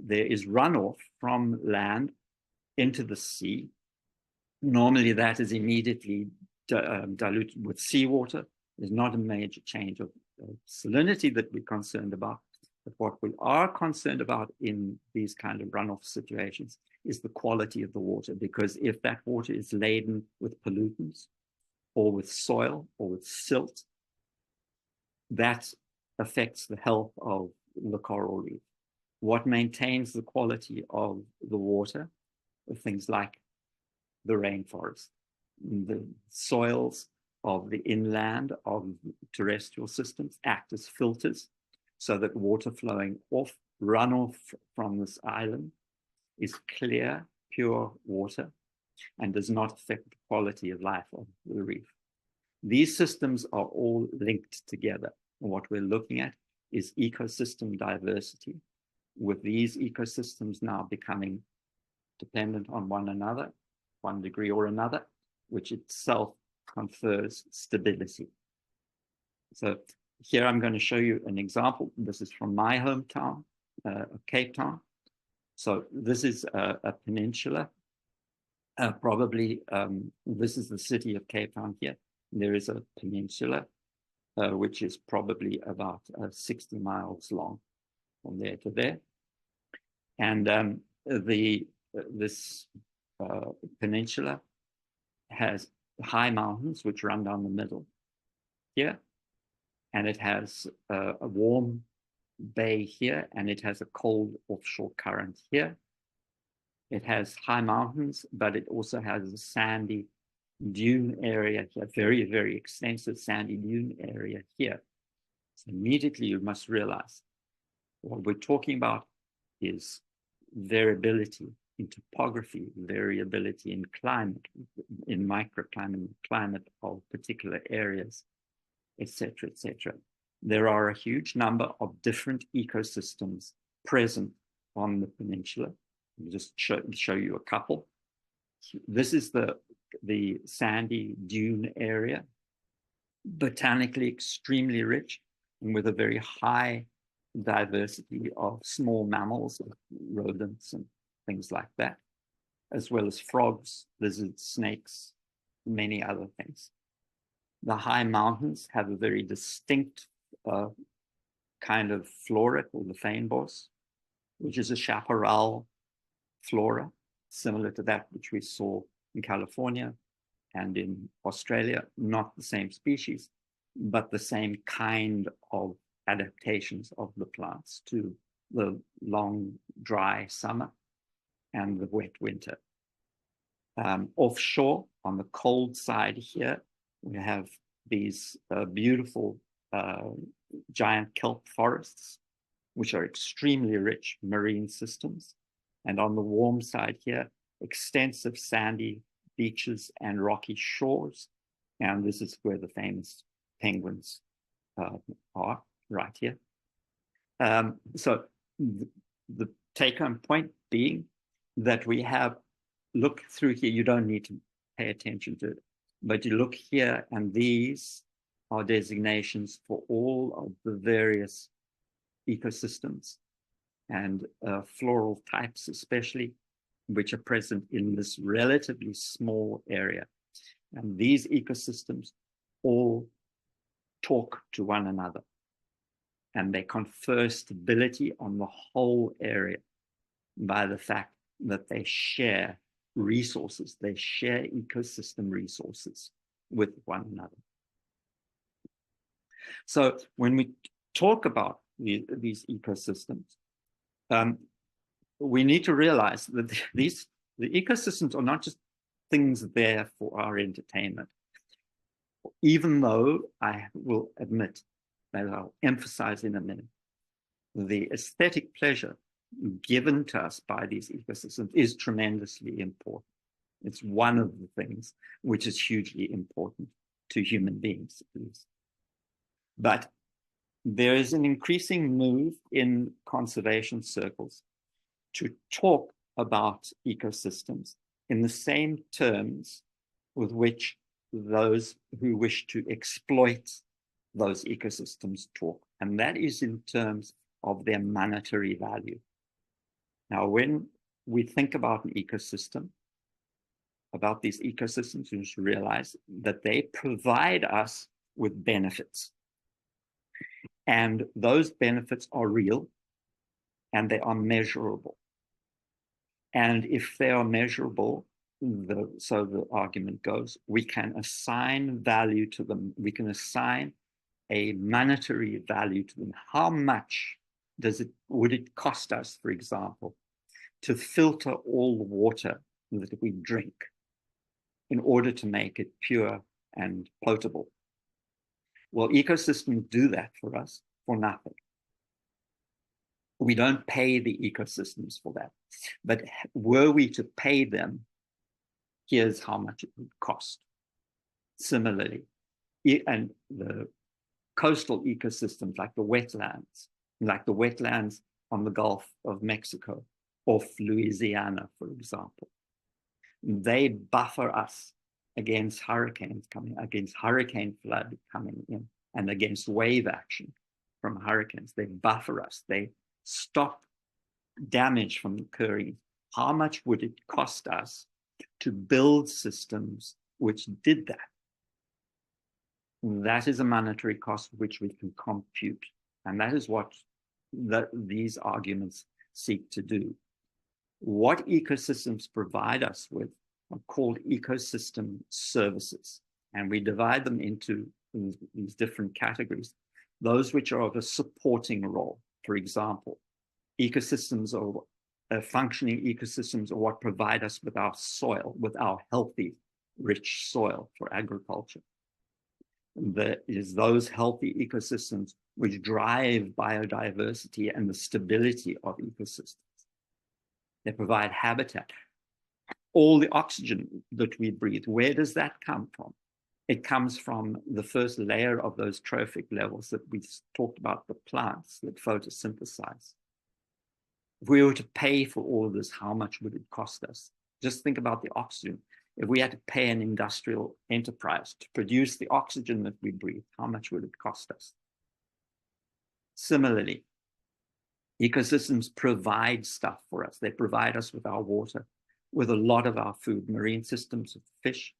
is runoff from land into the sea. Normally that is immediately diluted with seawater. There's not a major change of salinity that we're concerned about. But what we are concerned about in these kind of runoff situations is the quality of the water, because if that water is laden with pollutants or with soil or with silt, that affects the health of the coral reef. What maintains the quality of the water are things like the rainforest, the soils of the inland of terrestrial systems act as filters so that water flowing off, runoff from this island is clear, pure water and does not affect the quality of life of the reef. These systems are all linked together. And what we're looking at is ecosystem diversity, with these ecosystems now becoming dependent on one another, one degree or another, which itself confers stability. So here I'm going to show you an example. This is from my hometown, Cape Town. So this is a peninsula. Probably this is the city of Cape Town here. There is a peninsula, which is probably about 60 miles long from there to there. And this peninsula has high mountains which run down the middle here, and it has a warm bay here, and it has a cold offshore current here. It has high mountains, but it also has a sandy dune area here, very, very extensive sandy dune area here. So immediately you must realize what we're talking about is variability in topography, variability in climate, in microclimate, climate of particular areas, etc., etc. There are a huge number of different ecosystems present on the peninsula. I'll just show you a couple. This is the sandy dune area, botanically extremely rich and with a very high diversity of small mammals, rodents and things like that, as well as frogs, lizards, snakes, many other things. The high mountains have a very distinct kind of flora called the fynbos, which is a chaparral flora, similar to that which we saw in California and in Australia, not the same species, but the same kind of adaptations of the plants to the long, dry summer and the wet winter. Offshore, on the cold side here, we have these beautiful giant kelp forests, which are extremely rich marine systems. And on the warm side here, extensive sandy beaches and rocky shores. And this is where the famous penguins are, right here. So the take-home point being that we have, look through here, you don't need to pay attention to it, but you look here and these are designations for all of the various ecosystems and floral types especially, which are present in this relatively small area. And these ecosystems all talk to one another, and they confer stability on the whole area by the fact that they share resources, they share ecosystem resources with one another. So when we talk about these ecosystems, we need to realize that the ecosystems are not just things there for our entertainment, even though I will admit, as I'll emphasize in a minute, the aesthetic pleasure given to us by these ecosystems is tremendously important. It's one of the things which is hugely important to human beings, at least. But there is an increasing move in conservation circles to talk about ecosystems in the same terms with which those who wish to exploit those ecosystems talk, and that is in terms of their monetary value. Now, when we think about an ecosystem, about these ecosystems, you should realize that they provide us with benefits. And those benefits are real and they are measurable. And if they are measurable, so the argument goes, we can assign value to them. We can assign a monetary value to them. How much would it cost us, for example, to filter all the water that we drink in order to make it pure and potable? Well, ecosystems do that for us for nothing. We don't pay the ecosystems for that. But were we to pay them, here's how much it would cost. Similarly, and the coastal ecosystems like the wetlands on the Gulf of Mexico, off Louisiana, for example, they buffer us against hurricanes coming, against hurricane flood coming in, and against wave action from hurricanes. They buffer us. They stop damage from occurring. How much would it cost us to build systems which did that? That is a monetary cost which we can compute. And that is what these arguments seek to do. What ecosystems provide us with are called ecosystem services. And we divide them into these different categories. Those which are of a supporting role. For example, ecosystems or functioning ecosystems are what provide us with our soil, with our healthy, rich soil for agriculture. There is those healthy ecosystems which drive biodiversity and the stability of ecosystems. They provide habitat. All the oxygen that we breathe, where does that come from? It comes from the first layer of those trophic levels that we talked about, the plants that photosynthesize. If we were to pay for all of this, how much would it cost us? Just think about the oxygen. If we had to pay an industrial enterprise to produce the oxygen that we breathe, how much would it cost us? Similarly, ecosystems provide stuff for us. They provide us with our water, with a lot of our food, marine systems of fish,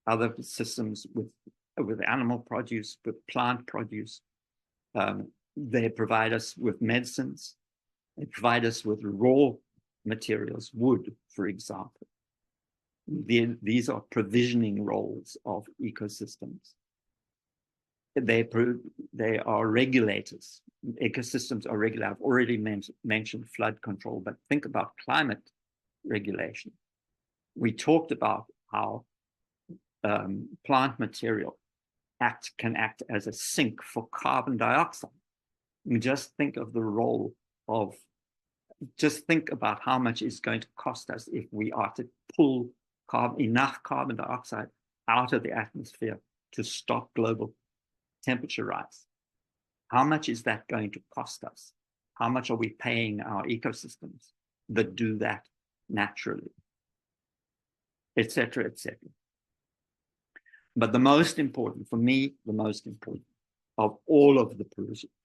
other systems with animal produce, with plant produce. They provide us with medicines. They provide us with raw materials, wood, for example. These are provisioning roles of ecosystems. They are regulators. Ecosystems are regulated. I've already mentioned flood control, but think about climate regulation. We talked about how plant material can act as a sink for carbon dioxide. You just think of the role of, just think about how much it's going to cost us if we are to pull enough carbon dioxide out of the atmosphere to stop global temperature rise. How much is that going to cost us? How much are we paying our ecosystems that do that naturally, et cetera, et cetera. But the most important, for me, the most important of all of the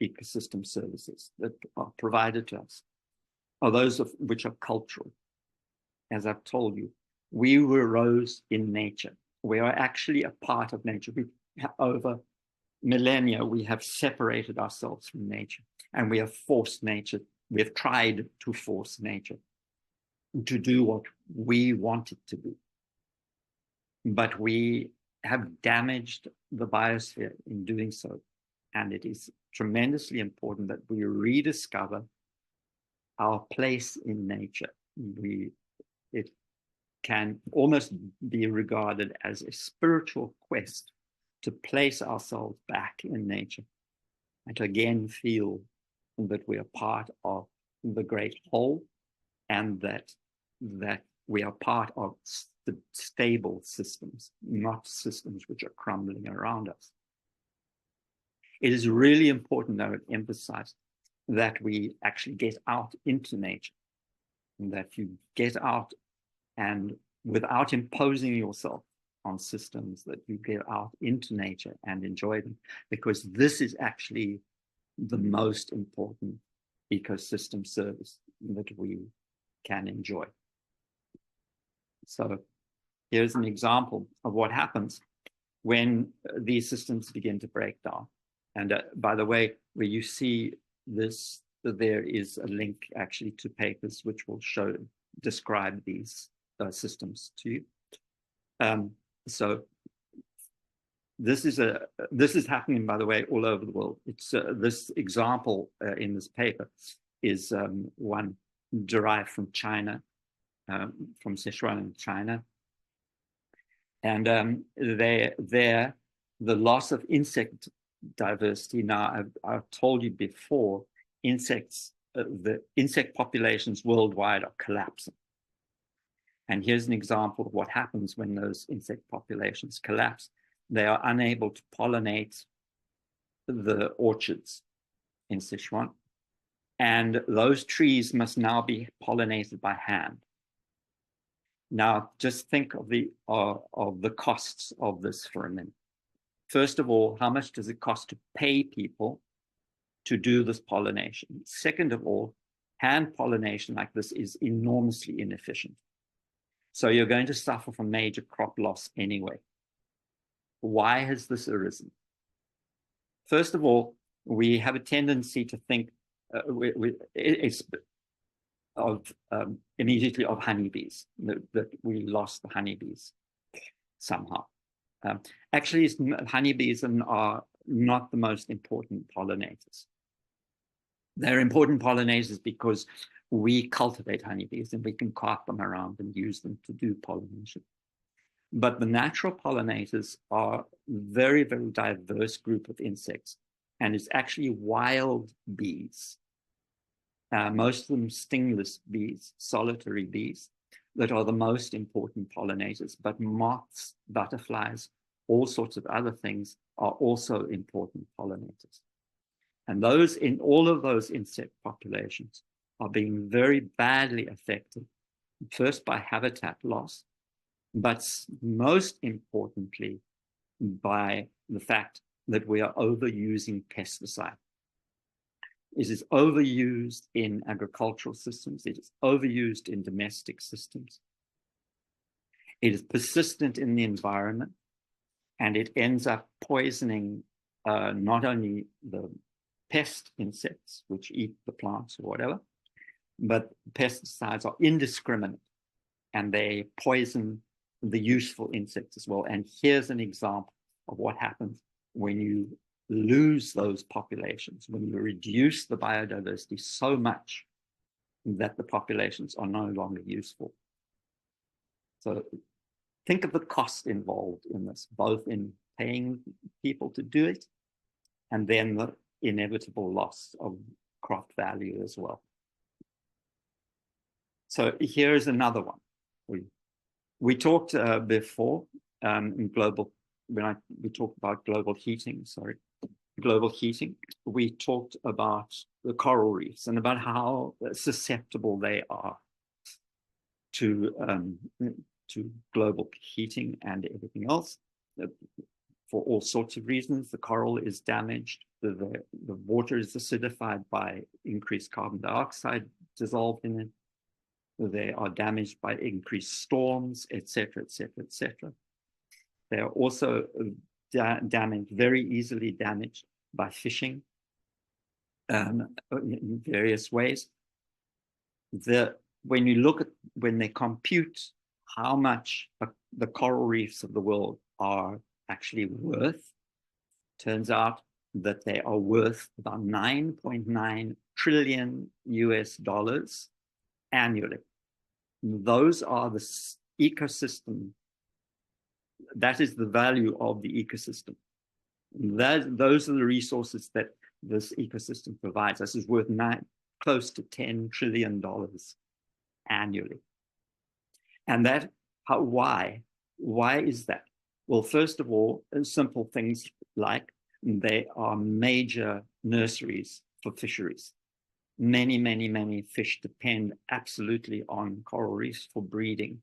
ecosystem services that are provided to us are those which are cultural. As I've told you, we arose in nature. We are actually a part of nature. Over millennia, we have separated ourselves from nature, and we have forced nature. We have tried to force nature to do what we want it to do. But we have damaged the biosphere in doing so. And it is tremendously important that we rediscover our place in nature. It can almost be regarded as a spiritual quest to place ourselves back in nature and to again feel that we are part of the great whole, and that we are part of the stable systems, not systems which are crumbling around us. It is really important, I would emphasize, that we actually get out into nature, and that you get out and without imposing yourself on systems, that you get out into nature and enjoy them, because this is actually the most important ecosystem service that we can enjoy. So here's an example of what happens when these systems begin to break down. And by the way, where you see this, there is a link actually to papers which will describe these systems to you. So this is happening, by the way, all over the world. It's this example in this paper is one derived from China, from Sichuan in China. And the loss of insect diversity. Now, I've told you before, the insect populations worldwide are collapsing. And here's an example of what happens when those insect populations collapse. They are unable to pollinate the orchards in Sichuan. And those trees must now be pollinated by hand. Now, just think of the costs of this for a minute. First of all, how much does it cost to pay people to do this pollination? Second of all, hand pollination like this is enormously inefficient. So you're going to suffer from major crop loss anyway. Why has this arisen? First of all, we have a tendency to think it's immediately of honeybees, that we lost the honeybees somehow. Actually, honeybees are not the most important pollinators. They're important pollinators because we cultivate honeybees and we can cart them around and use them to do pollination. But the natural pollinators are a very, very diverse group of insects, and it's actually wild bees, most of them stingless bees, solitary bees, that are the most important pollinators. But moths, butterflies, all sorts of other things are also important pollinators. And all of those insect populations are being very badly affected, first by habitat loss, but most importantly by the fact that we are overusing pesticide. It is overused in agricultural systems. It is overused in domestic systems. It is persistent in the environment, and it ends up poisoning not only the pest insects, which eat the plants or whatever, but pesticides are indiscriminate, and they poison the useful insects as well. And here's an example of what happens when you lose those populations, when you reduce the biodiversity so much that the populations are no longer useful. So think of the cost involved in this, both in paying people to do it and then the inevitable loss of crop value as well. So here's another one. We talked before in global, we talked about global heating, we talked about the coral reefs and about how susceptible they are to global heating and everything else. For all sorts of reasons, the coral is damaged, the water is acidified by increased carbon dioxide dissolved in it. They are damaged by increased storms, etc., etc., etc. They are also damaged, very easily damaged by fishing in various ways. When they compute how much the coral reefs of the world are actually worth, turns out that they are worth about $9.9 trillion annually. Those are the ecosystem. That is the value of the ecosystem. Those are the resources that this ecosystem provides us. Is worth close to $10 trillion annually. And why? Why is that? Well, first of all, simple things like they are major nurseries for fisheries. Many, many, many fish depend absolutely on coral reefs for breeding.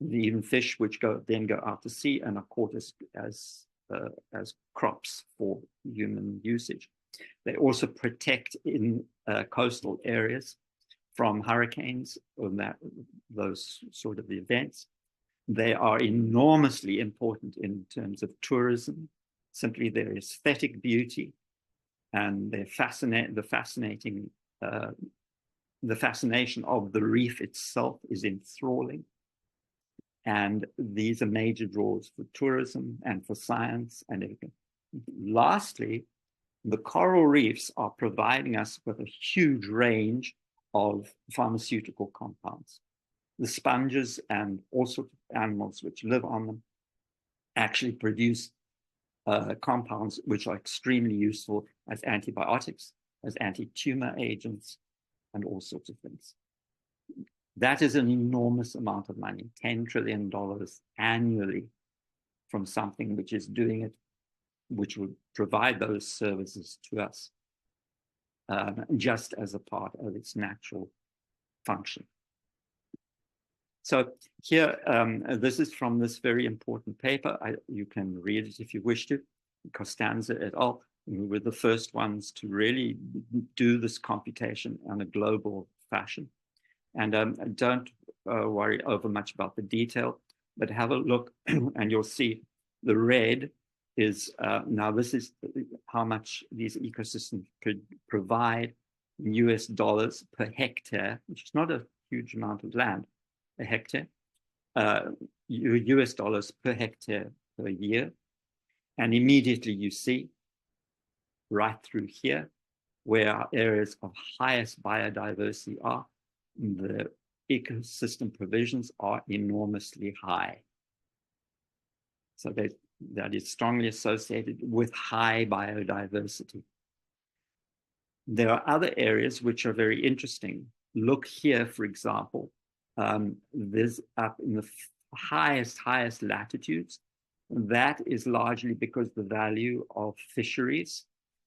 Even fish which then go out to sea and are caught as crops for human usage. They also protect in coastal areas from hurricanes or those sort of events. They are enormously important in terms of tourism, simply their aesthetic beauty and the fascination of the reef itself is enthralling. And these are major draws for tourism and for science and everything. Lastly, the coral reefs are providing us with a huge range of pharmaceutical compounds. The sponges and all sorts of animals which live on them actually produce compounds which are extremely useful as antibiotics, as anti-tumor agents, and all sorts of things. That is an enormous amount of money, $10 trillion annually from something which is doing it, which would provide those services to us just as a part of its natural function. So here, this is from this very important paper. You can read it if you wish to. Costanza et al. We were the first ones to really do this computation on a global fashion. And don't worry over much about the detail, but have a look and you'll see the red is, now this is how much these ecosystems could provide in US dollars per hectare, which is not a huge amount of land, a hectare, US dollars per hectare per year. And immediately you see right through here where our areas of highest biodiversity are, the ecosystem provisions are enormously high. So that is strongly associated with high biodiversity. There are other areas which are very interesting. Look here, for example, there's up in the highest latitudes. That is largely because the value of fisheries,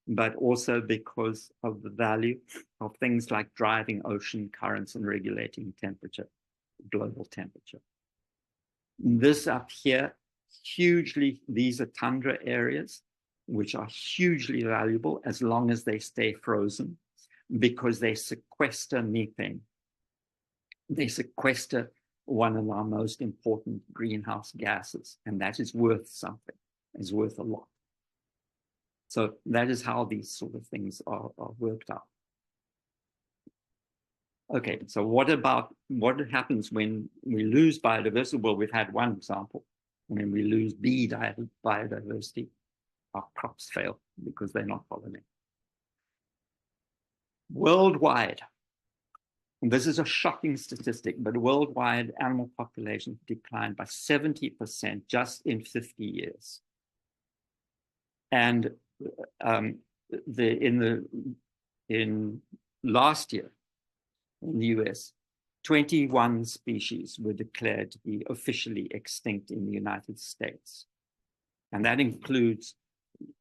but also because of the value of things like driving ocean currents and regulating temperature, global temperature. This up here, hugely, these are tundra areas, which are hugely valuable as long as they stay frozen, because they sequester methane. They sequester one of our most important greenhouse gases, and that is worth something, is worth a lot. So that is how these sort of things are worked out. Okay, so what happens when we lose biodiversity? Well, we've had one example. When we lose bee biodiversity, our crops fail because they're not pollinated. Worldwide, and this is a shocking statistic, but worldwide animal populations declined by 70% just in 50 years. And in last year in the US, 21 species were declared to be officially extinct in the United States. And that includes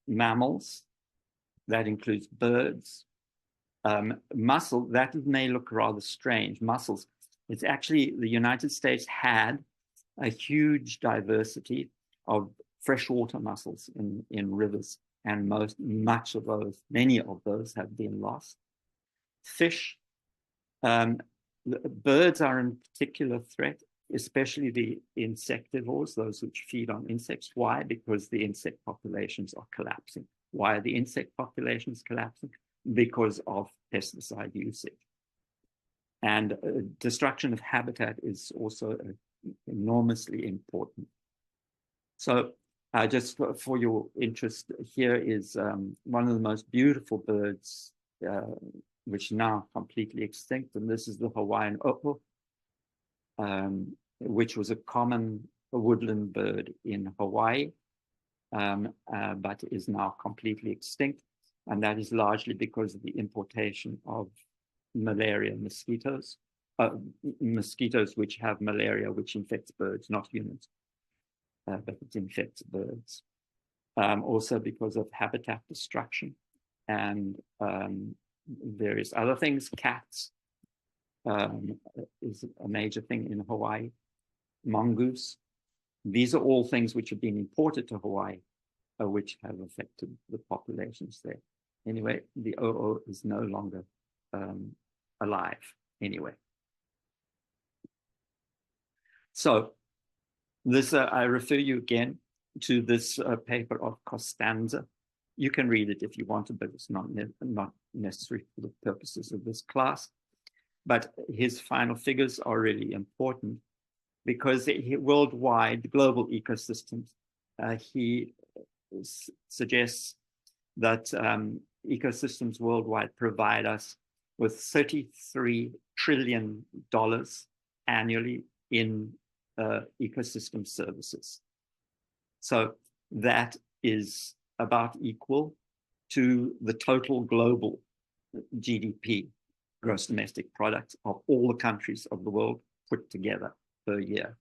mammals, that includes birds, mussel, that may look rather strange, mussels. It's actually, the United States had a huge diversity of freshwater mussels in rivers, and many of those have been lost. Fish, birds are in particular threat, especially the insectivores, those which feed on insects. Why? Because the insect populations are collapsing. Why are the insect populations collapsing? Because of pesticide usage. And destruction of habitat is also enormously important. So just for your interest, here is one of the most beautiful birds, which now completely extinct, and this is the Hawaiian opo, which was a common woodland bird in Hawaii, but is now completely extinct. And that is largely because of the importation of malaria mosquitoes, mosquitoes which have malaria, which infects birds, not humans, but it infects birds. Also because of habitat destruction and various other things. Cats is a major thing in Hawaii. Mongoose. These are all things which have been imported to Hawaii, which have affected the populations there. Anyway, the OO is no longer alive anyway. So this, I refer you again to this paper of Costanza. You can read it if you want to, but it's not necessary for the purposes of this class. But his final figures are really important because worldwide, global ecosystems, he suggests that ecosystems worldwide provide us with $33 trillion annually in ecosystem services. So that is about equal to the total global GDP, gross domestic product, of all the countries of the world put together per year.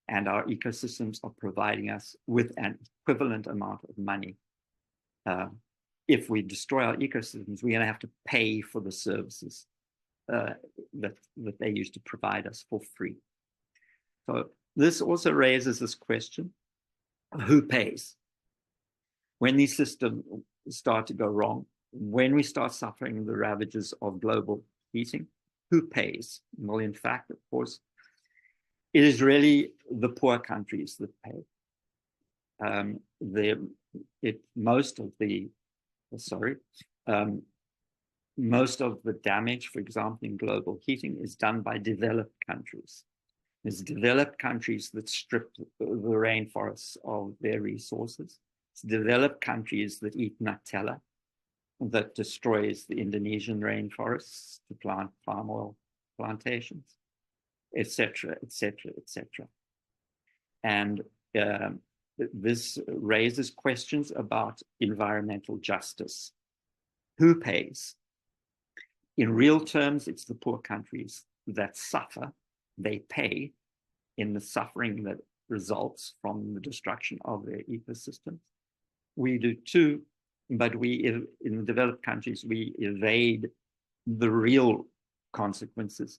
And our ecosystems are providing us with an equivalent amount of money. If we destroy our ecosystems, we're going to have to pay for the services that they used to provide us for free. So this also raises this question, who pays? When these systems start to go wrong, when we start suffering the ravages of global heating, who pays? Well, in fact, of course, it is really the poor countries that pay. Most of the damage, for example, in global heating is done by developed countries. There's developed countries that strip the rainforests of their resources. It's developed countries that eat Nutella, that destroys the Indonesian rainforests to plant palm oil plantations, etc., etc., etc. And this raises questions about environmental justice. Who pays? In real terms, it's the poor countries that suffer. They pay in the suffering that results from the destruction of their ecosystems. We do too, but in the developed countries, we evade the real consequences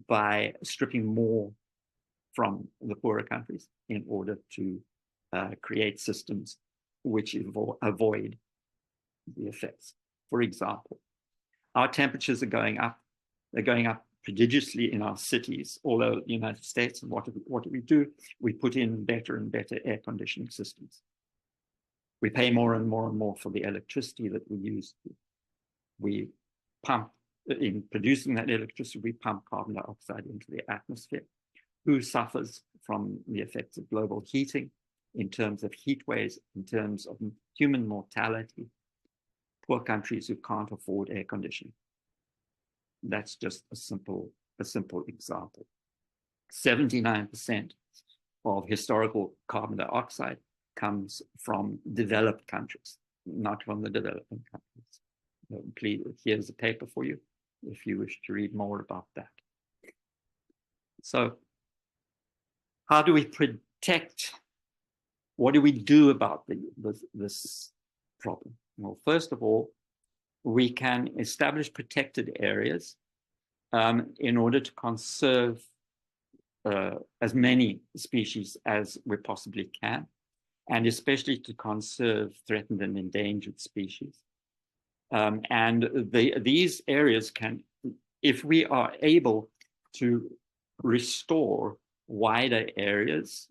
by stripping more from the poorer countries in order to create systems which avoid the effects. For example, our temperatures are going up. They're going up prodigiously in our cities, all over the United States. And what do we do? We put in better and better air conditioning systems. We pay more and more and more for the electricity that we use. We pump, in producing that electricity, we pump carbon dioxide into the atmosphere. Who suffers from the effects of global heating in terms of heat waves, in terms of human mortality? Poor countries who can't afford air conditioning. That's just a simple example. 79% of historical carbon dioxide comes from developed countries, not from the developing countries. Please, here's a paper for you if you wish to read more about that. So, how do we protect? What do we do about this problem? Well, first of all, we can establish protected areas in order to conserve as many species as we possibly can, and especially to conserve threatened and endangered species. These areas can, if we are able to restore wider areas,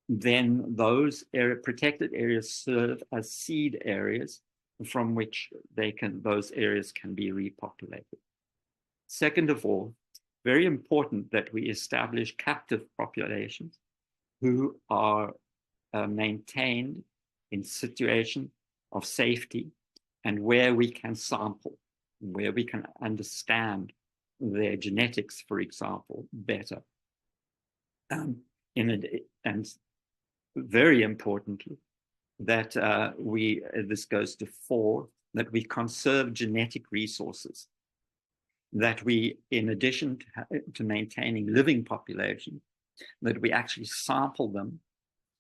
then those protected areas serve as seed areas from which those areas can be repopulated. Second of all, very important that we establish captive populations who are maintained in situation of safety and where we can sample, where we can understand their genetics, for example, better. And very importantly, that this goes to 4, that we conserve genetic resources, that we, in addition to maintaining living populations, that we actually sample them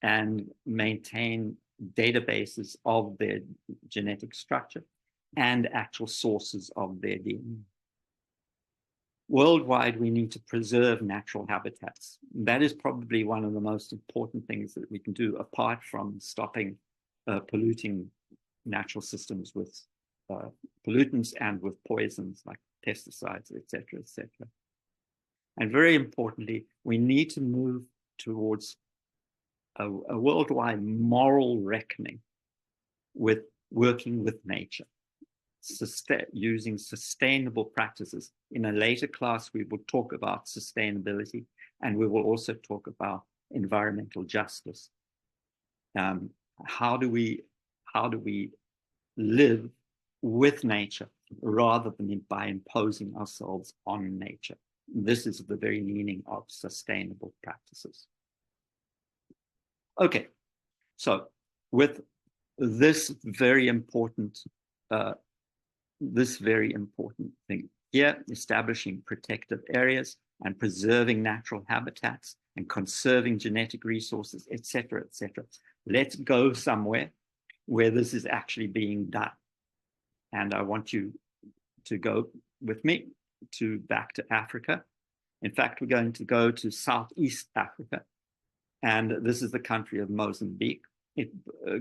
and maintain databases of their genetic structure and actual sources of their DNA. Worldwide, we need to preserve natural habitats. That is probably one of the most important things that we can do, apart from stopping polluting natural systems with pollutants and with poisons like pesticides, etc., etc. And very importantly, we need to move towards a worldwide moral reckoning with working with nature, using sustainable practices. In a later class, we will talk about sustainability, and we will also talk about environmental justice. How do we live with nature rather than by imposing ourselves on nature? This is the very meaning of sustainable practices. Okay, so with this very important thing here, establishing protective areas and preserving natural habitats and conserving genetic resources, etc., etc. Let's go somewhere where this is actually being done. And I want you to go with me back to Africa In fact, we're going to go to Southeast Africa, and this is the country of Mozambique. It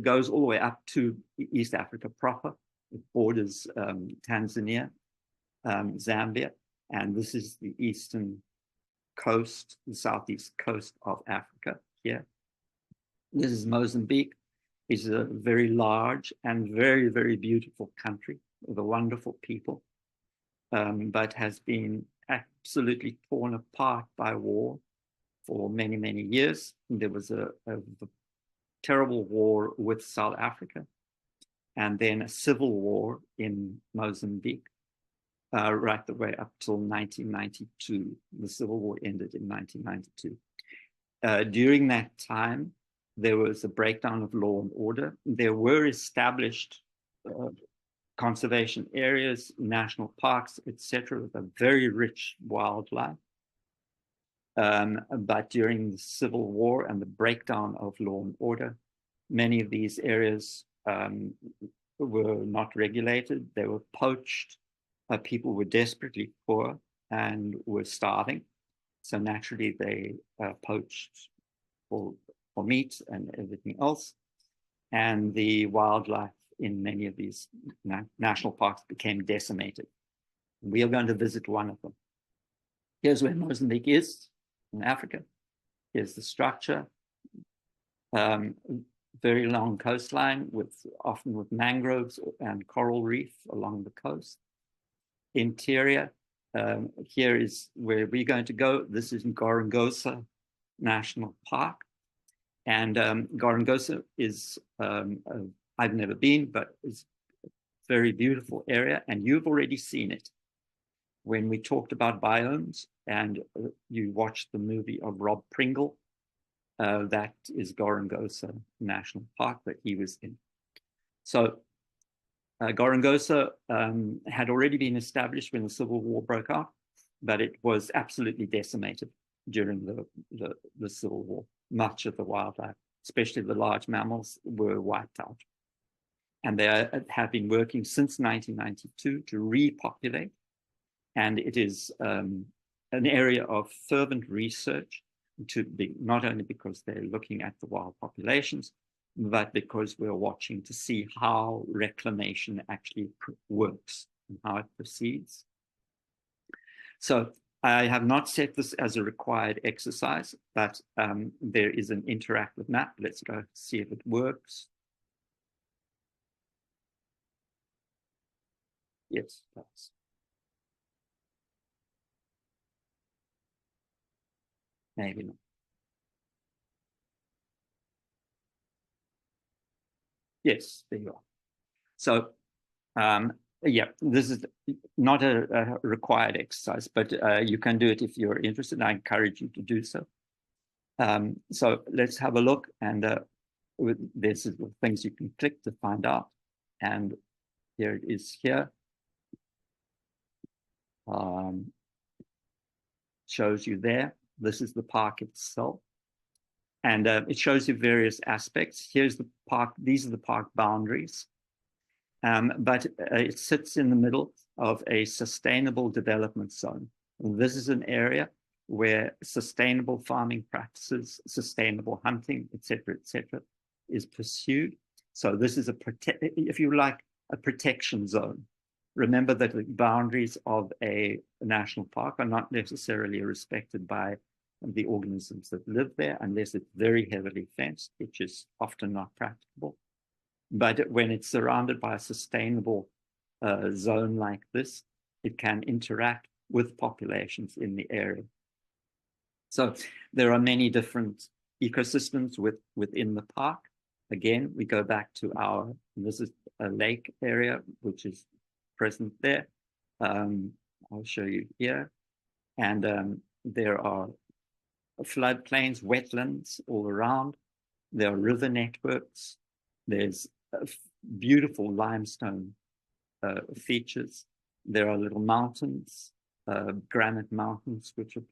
goes all the way up to East Africa proper. It borders Tanzania, Zambia, and this is the eastern coast, the southeast coast of Africa here. This is Mozambique. It's a very large and very, very beautiful country with a wonderful people, but has been absolutely torn apart by war for many, many years. There was a terrible war with South Africa, and then a civil war in Mozambique, right the way up till 1992. The civil war ended in 1992. During that time, there was a breakdown of law and order. There were established conservation areas, national parks, etc., with a very rich wildlife. But during the civil war and the breakdown of law and order, many of these areas were not regulated. They were poached. People were desperately poor and were starving. So naturally, they poached for meat and everything else. And the wildlife in many of these national parks became decimated. We are going to visit one of them. Here's where Mozambique is in Africa. Here's the structure. Very long coastline, often with mangroves and coral reef along the coast. Interior, here is where we're going to go. This is Gorongosa National Park. And Gorongosa is, I've never been, but it's a very beautiful area. And you've already seen it when we talked about biomes and you watched the movie of Rob Pringle. That is Gorongosa National Park that he was in. So Gorongosa had already been established when the Civil War broke out, but it was absolutely decimated during the Civil War. Much of the wildlife, especially the large mammals, were wiped out. And they have been working since 1992 to repopulate. And it is an area of fervent research, not only because they're looking at the wild populations, but because we're watching to see how reclamation actually works and how it proceeds. So I have not set this as a required exercise, but there is an interactive map. Let's go see if it works. Yes, it does. Maybe not. Yes, there you are. So yeah, this is not a required exercise, but you can do it if you're interested. I encourage you to do so. So let's have a look, and there's things you can click to find out. And here it is here. Shows you there. This is the park itself. And it shows you various aspects. Here's the park. These are the park boundaries. But it sits in the middle of a sustainable development zone. And this is an area where sustainable farming practices, sustainable hunting, et cetera, is pursued. So this is if you like, a protection zone. Remember that the boundaries of a national park are not necessarily respected by the organisms that live there unless it's very heavily fenced, which is often not practicable. But when it's surrounded by a sustainable zone like this, it can interact with populations in the area. So there are many different ecosystems within the park. Again, we go back to this is a lake area, which is present there. I'll show you here. And there are floodplains, wetlands all around. There are river networks. There's beautiful limestone features. There are little mountains, granite mountains, which are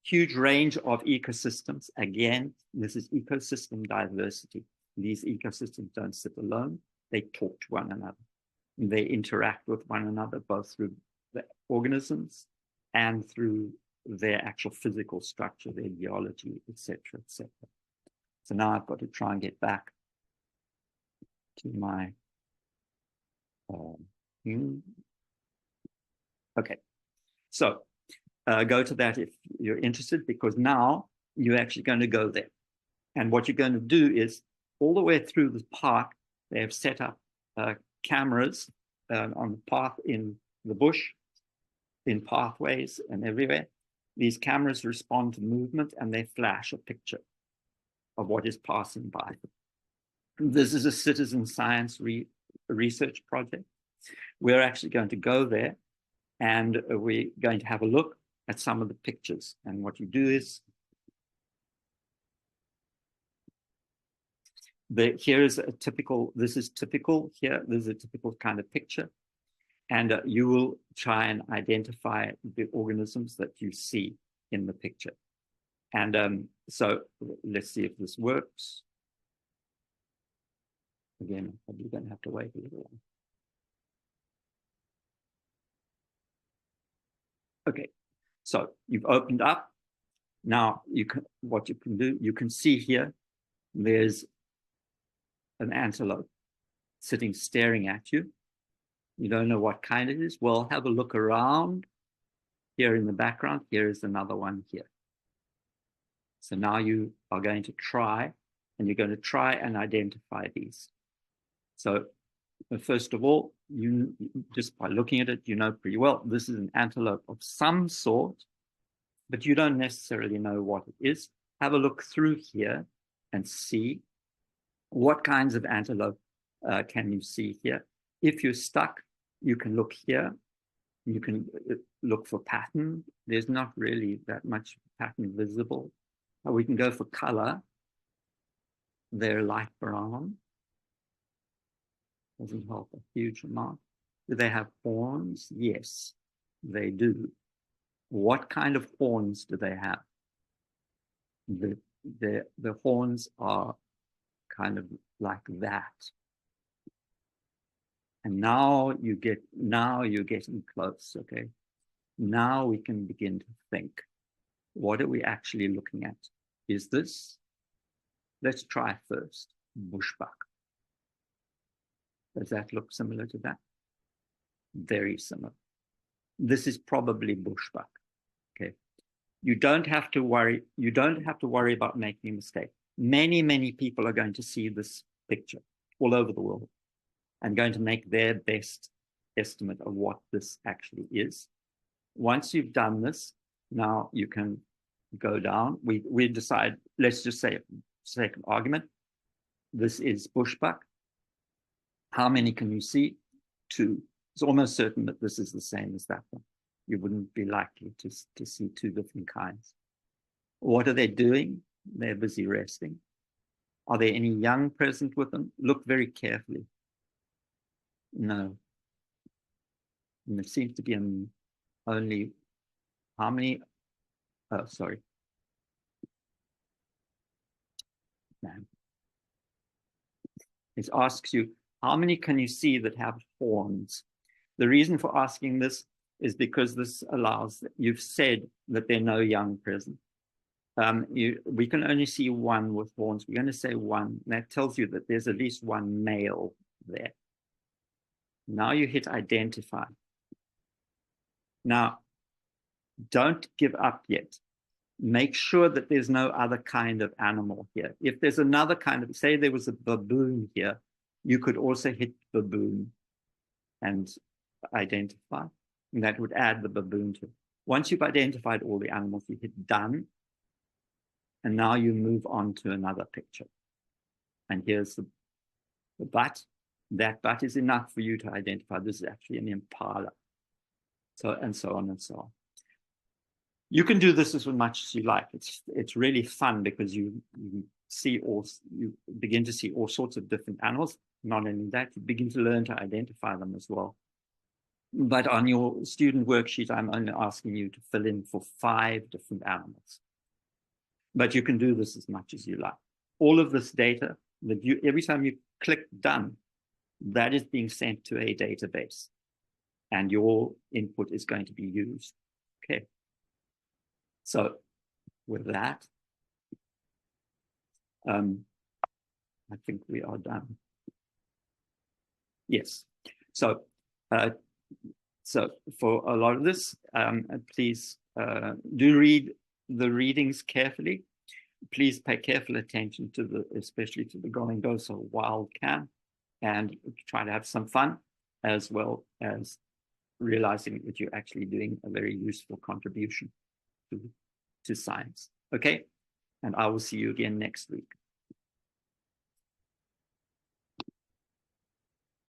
huge range of ecosystems. Again, this is ecosystem diversity. These ecosystems don't sit alone. They talk to one another. They interact with one another, both through the organisms and through their actual physical structure, their geology, etc., etc. So now I've got to try and get back to my okay. So go to that if you're interested, because now you're actually going to go there. And what you're going to do is all the way through the park, they have set up cameras on the path in the bush, in pathways and everywhere. These cameras respond to movement and they flash a picture of what is passing by. This is a citizen science research project. We're actually going to go there and we're going to have a look at some of the pictures. And what you do is, here is a typical, this is typical here, this is a typical kind of picture. And you will try and identify the organisms that you see in the picture. And so let's see if this works. Again, I'm probably going to have to wait a little while. Okay, so you've opened up. Now you can, what you can do, you can see here, there's an antelope sitting staring at you. You don't know what kind it is. Well, have a look around. Here in the background, here is another one here. So now you are going to try, and you're going to try and identify these. So first of all, you just by looking at it, you know pretty well this is an antelope of some sort, but you don't necessarily know what it is. Have a look through here and see what kinds of antelope can you see here. If you're stuck, you can look here. You can look for pattern. There's not really that much pattern visible. We can go for color. They're light brown. Doesn't help a huge amount. Do they have horns? Yes, they do. What kind of horns do they have? The horns are kind of like that. And now you're getting close, okay? Now we can begin to think. What are we actually looking at? Is this? Let's try first, bushbuck. Does that look similar to that? Very similar. This is probably bushbuck, okay? You don't have to worry. You don't have to worry about making a mistake. Many, many people are going to see this picture all over the world and going to make their best estimate of what this actually is. Once you've done this, now you can go down. We decide, let's just say, second argument, this is bushbuck. How many can you see? 2. It's almost certain that this is the same as that one. You wouldn't be likely to see 2 different kinds. What are they doing? They're busy resting. Are there any young present with them? Look very carefully. No. And there seems to be only how many? Oh, sorry. No. It asks you, how many can you see that have horns? The reason for asking this is because this allows, you've said that there are no young present. We can only see 1 with horns. We're going to say 1. That tells you that there's at least 1 male there. Now you hit identify. Now, don't give up yet. Make sure that there's no other kind of animal here. If there's another kind of, say there was a baboon here, you could also hit baboon and identify, and that would add the baboon to it. Once you've identified all the animals, you hit done, and now you move on to another picture. And here's the butt. That butt is enough for you to identify this is actually an impala. So, and so on and so on. You can do this as much as you like. It's really fun because you begin to see all sorts of different animals. Not only that, you begin to learn to identify them as well. But on your student worksheet, I'm only asking you to fill in for 5 different animals. But you can do this as much as you like. All of this data, that every time you click done, that is being sent to a database. And your input is going to be used. Okay. So with that, I think we are done. Yes. So, so for a lot of this, please do read the readings carefully. Please pay careful attention to especially to the Going Dose of Wild Can, and try to have some fun, as well as realizing that you're actually doing a very useful contribution to science. Okay, and I will see you again next week.